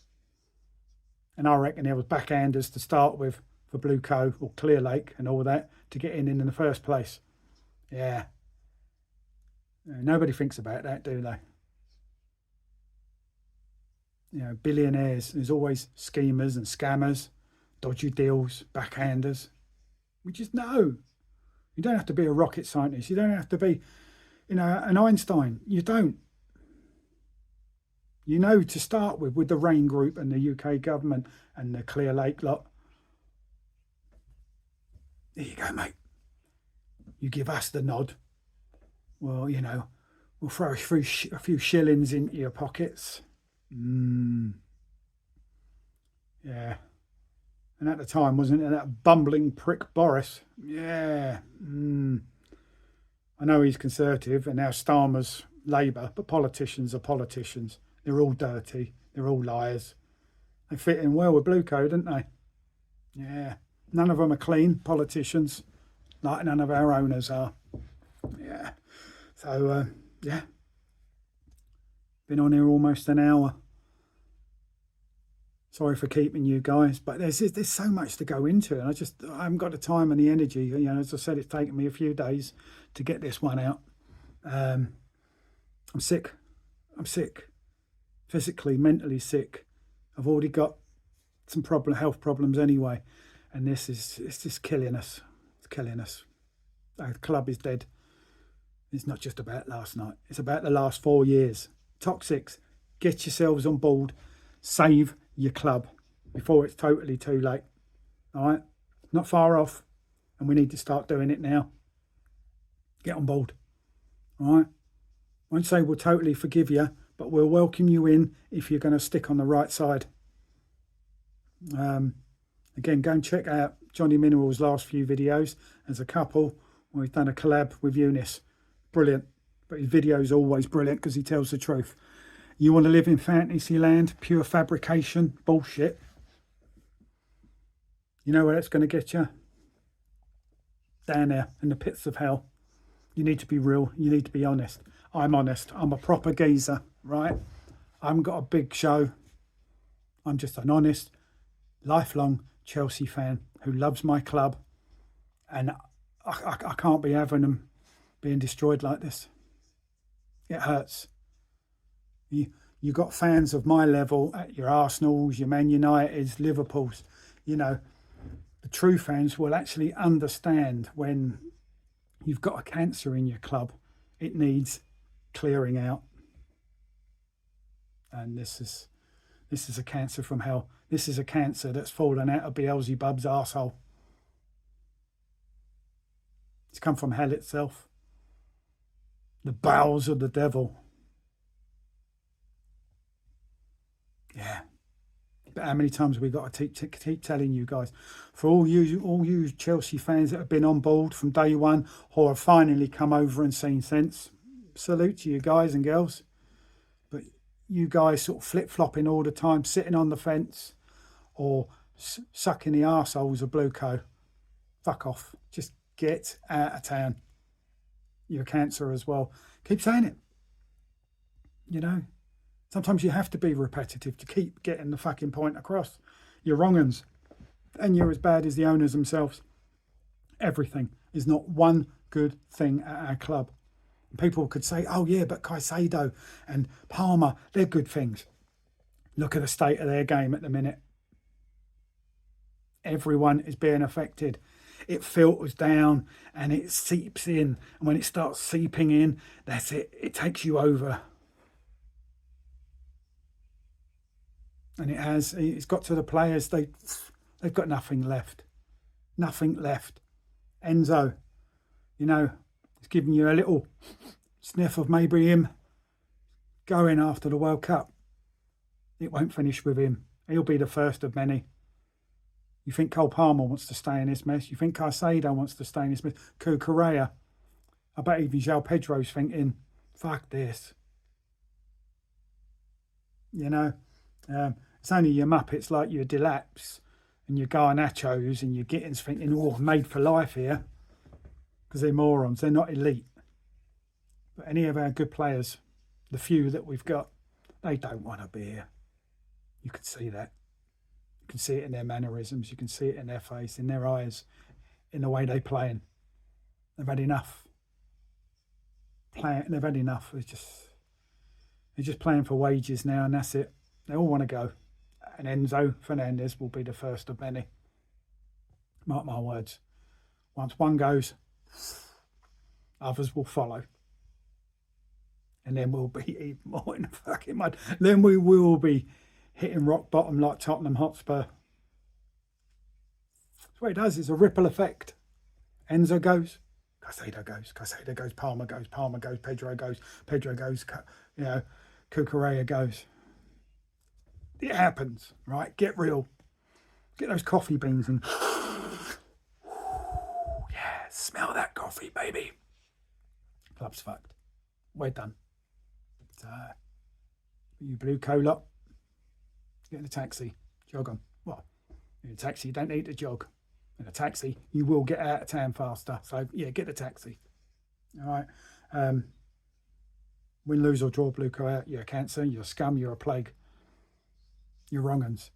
And I reckon there was backhanders to start with for Blueco or Clear Lake and all that to get in the first place. Yeah. Nobody thinks about that, do they? You know, billionaires, there's always schemers and scammers, dodgy deals, backhanders. We just know. You don't have to be a rocket scientist. You don't have to be, an Einstein. You don't. You know, to start with the Rain Group and the UK government and the Clear Lake lot. There you go, mate. You give us the nod. Well, we'll throw a few shillings into your pockets. Yeah. And at the time, wasn't it that bumbling prick Boris? Yeah. I know he's Conservative and now Starmer's Labour, but politicians are politicians. They're all dirty. They're all liars. They fit in well with Blueco, don't they? Yeah. None of them are clean politicians, like none of our owners are. Yeah. So, yeah. Been on here almost an hour. Sorry for keeping you guys, but there's so much to go into, and I haven't got the time and the energy. As I said, it's taken me a few days to get this one out. I'm sick. I'm sick. Physically, mentally sick. I've already got some health problems anyway, and it's just killing us. It's killing us. The club is dead. It's not just about last night. It's about the last 4 years. Toxics, get yourselves on board. Save your club before it's totally too late. All right? Not far off, and we need to start doing it now. Get on board. All right? Won't say we'll totally forgive you, but we'll welcome you in if you're going to stick on the right side. Again, go and check out Johnny Mineral's last few videos as a couple. We've done a collab with Eunice. Brilliant. But his video's always brilliant because he tells the truth. You want to live in fantasy land, pure fabrication, bullshit. You know where it's going to get you? Down there in the pits of hell. You need to be real. You need to be honest. I'm honest. I'm a proper geezer, right? I haven't got a big show. I'm just an honest, lifelong Chelsea fan who loves my club. And I can't be having them being destroyed like this. It hurts. You got fans of my level at your Arsenals, your Man Uniteds, Liverpools. You know, the true fans will actually understand when you've got a cancer in your club. It needs clearing out. And this is a cancer from hell. This is a cancer that's fallen out of Beelzebub's arsehole. It's come from hell itself. The bowels of the devil. Yeah. But how many times have we got to keep telling you guys? For all you Chelsea fans that have been on board from day one or have finally come over and seen sense, salute to you guys and girls. But you guys sort of flip-flopping all the time, sitting on the fence or sucking the arseholes of Blueco. Fuck off. Just get out of town. You're a cancer as well. Keep saying it. You know, sometimes you have to be repetitive to keep getting the fucking point across. You're wrong uns. And you're as bad as the owners themselves. Everything is not one good thing at our club. And people could say, oh yeah, but Caicedo and Palmer, they're good things. Look at the state of their game at the minute. Everyone is being affected. It filters down and it seeps in. And when it starts seeping in, that's it. It takes you over. And it's got to the players, they've got nothing left. Nothing left. Enzo, you know, he's giving you a little sniff of maybe him going after the World Cup. It won't finish with him. He'll be the first of many. You think Cole Palmer wants to stay in this mess? You think Caicedo wants to stay in this mess? Correa. I bet even João Pedro's thinking, fuck this. You know, it's only your Muppets like your Delaps and your Garnachos and your Gittins thinking, oh, made for life here. Because they're morons. They're not elite. But any of our good players, the few that we've got, they don't want to be here. You can see that. You can see it in their mannerisms. You can see it in their face, in their eyes, in the way they're playing. They've had enough. They've had enough. They're just playing for wages now, and that's it. They all want to go. And Enzo Fernandez will be the first of many. Mark my words. Once one goes, others will follow. And then we'll be even more in the fucking mud. Then we will be hitting rock bottom like Tottenham Hotspur. That's what it does. It's a ripple effect. Enzo goes, Caicedo goes, Palmer goes, Pedro goes, you know, Cucurella goes. It happens, right? Get real. Get those coffee beans and yeah, smell that coffee, baby. Club's fucked. We're done. So, you Blueco lot, get in a taxi, jog on. Well, in a taxi, you don't need to jog. In a taxi, you will get out of town faster. So, yeah, get a taxi. All right. Win, lose or draw Blueco out, you're a cancer, you're a scum, you're a plague. You're wrong uns.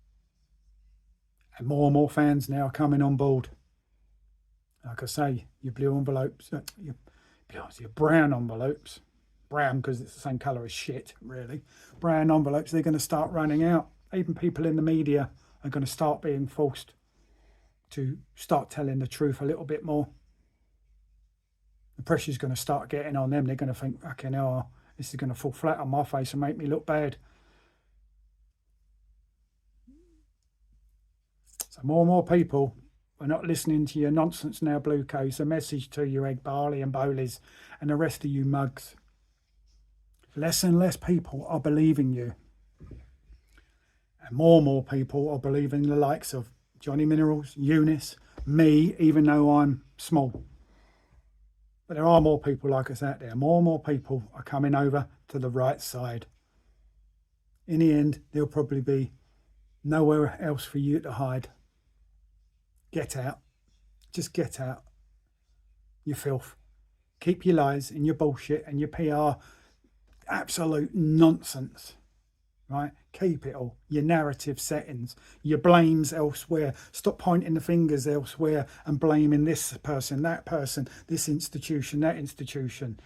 And more fans now are coming on board. Like I say, your blue envelopes, your brown envelopes, brown because it's the same colour as shit, really. Brown envelopes, they're going to start running out. Even people in the media are going to start being forced to start telling the truth a little bit more. The pressure's going to start getting on them. They're going to think, okay, no, this is going to fall flat on my face and make me look bad. So more people are not listening to your nonsense now, Blueco. It's a message to you, Egg Barley and Bowleys and the rest of you mugs. Less and less people are believing you. And more people are believing the likes of Johnny Minerals, Eunice, me, even though I'm small. But there are more people like us out there. More people are coming over to the right side. in the end, there'll probably be nowhere else for you to hide. Get out. Just get out. You filth. Keep your lies and your bullshit and your PR absolute nonsense, right? Keep it all. Your narrative settings, your blames elsewhere. Stop pointing the fingers elsewhere and blaming this person, this institution, that institution.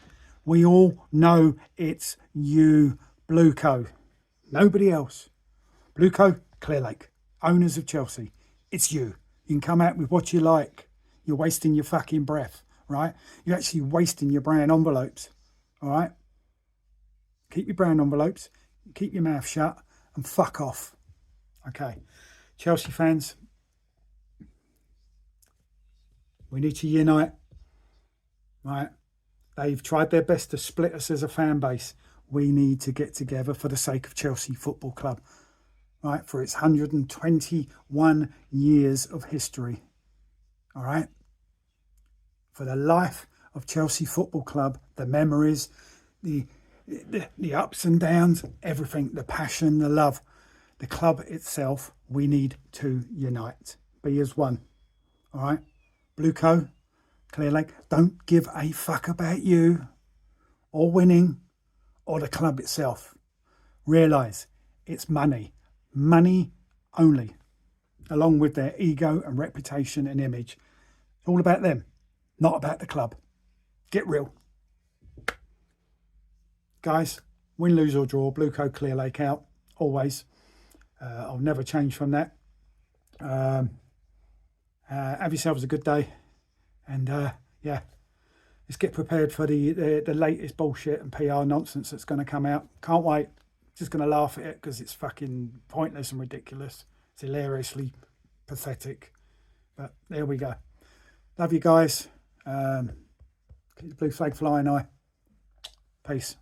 We all know it's you, Blueco. Nobody else. Blueco, Clear Lake, owners of Chelsea. It's you. You can come out with what you like. You're wasting your fucking breath, right? You're actually wasting your brown envelopes, all right? Keep your brown envelopes, keep your mouth shut, and fuck off. Okay. Chelsea fans, we need to unite, right? They've tried their best to split us as a fan base. We need to get together for the sake of Chelsea Football Club, right? For its 121 years of history, all right? For the life of Chelsea Football Club, the memories, the ups and downs, everything, the passion, the love, the club itself, we need to unite. Be as one, all right? Blueco, Clear Lake, don't give a fuck about you or winning or the club itself. Realise it's money only, along with their ego and reputation and image. It's all about them, not about the club. Get real. Guys, win, lose or draw, Blueco, Clear Lake out, always. I'll never change from that. Have yourselves a good day. And yeah, let's get prepared for the latest bullshit and PR nonsense that's going to come out. Can't wait. Just going to laugh at it because it's fucking pointless and ridiculous. It's hilariously pathetic. But there we go. Love you guys. Keep the blue flag flying high. Peace.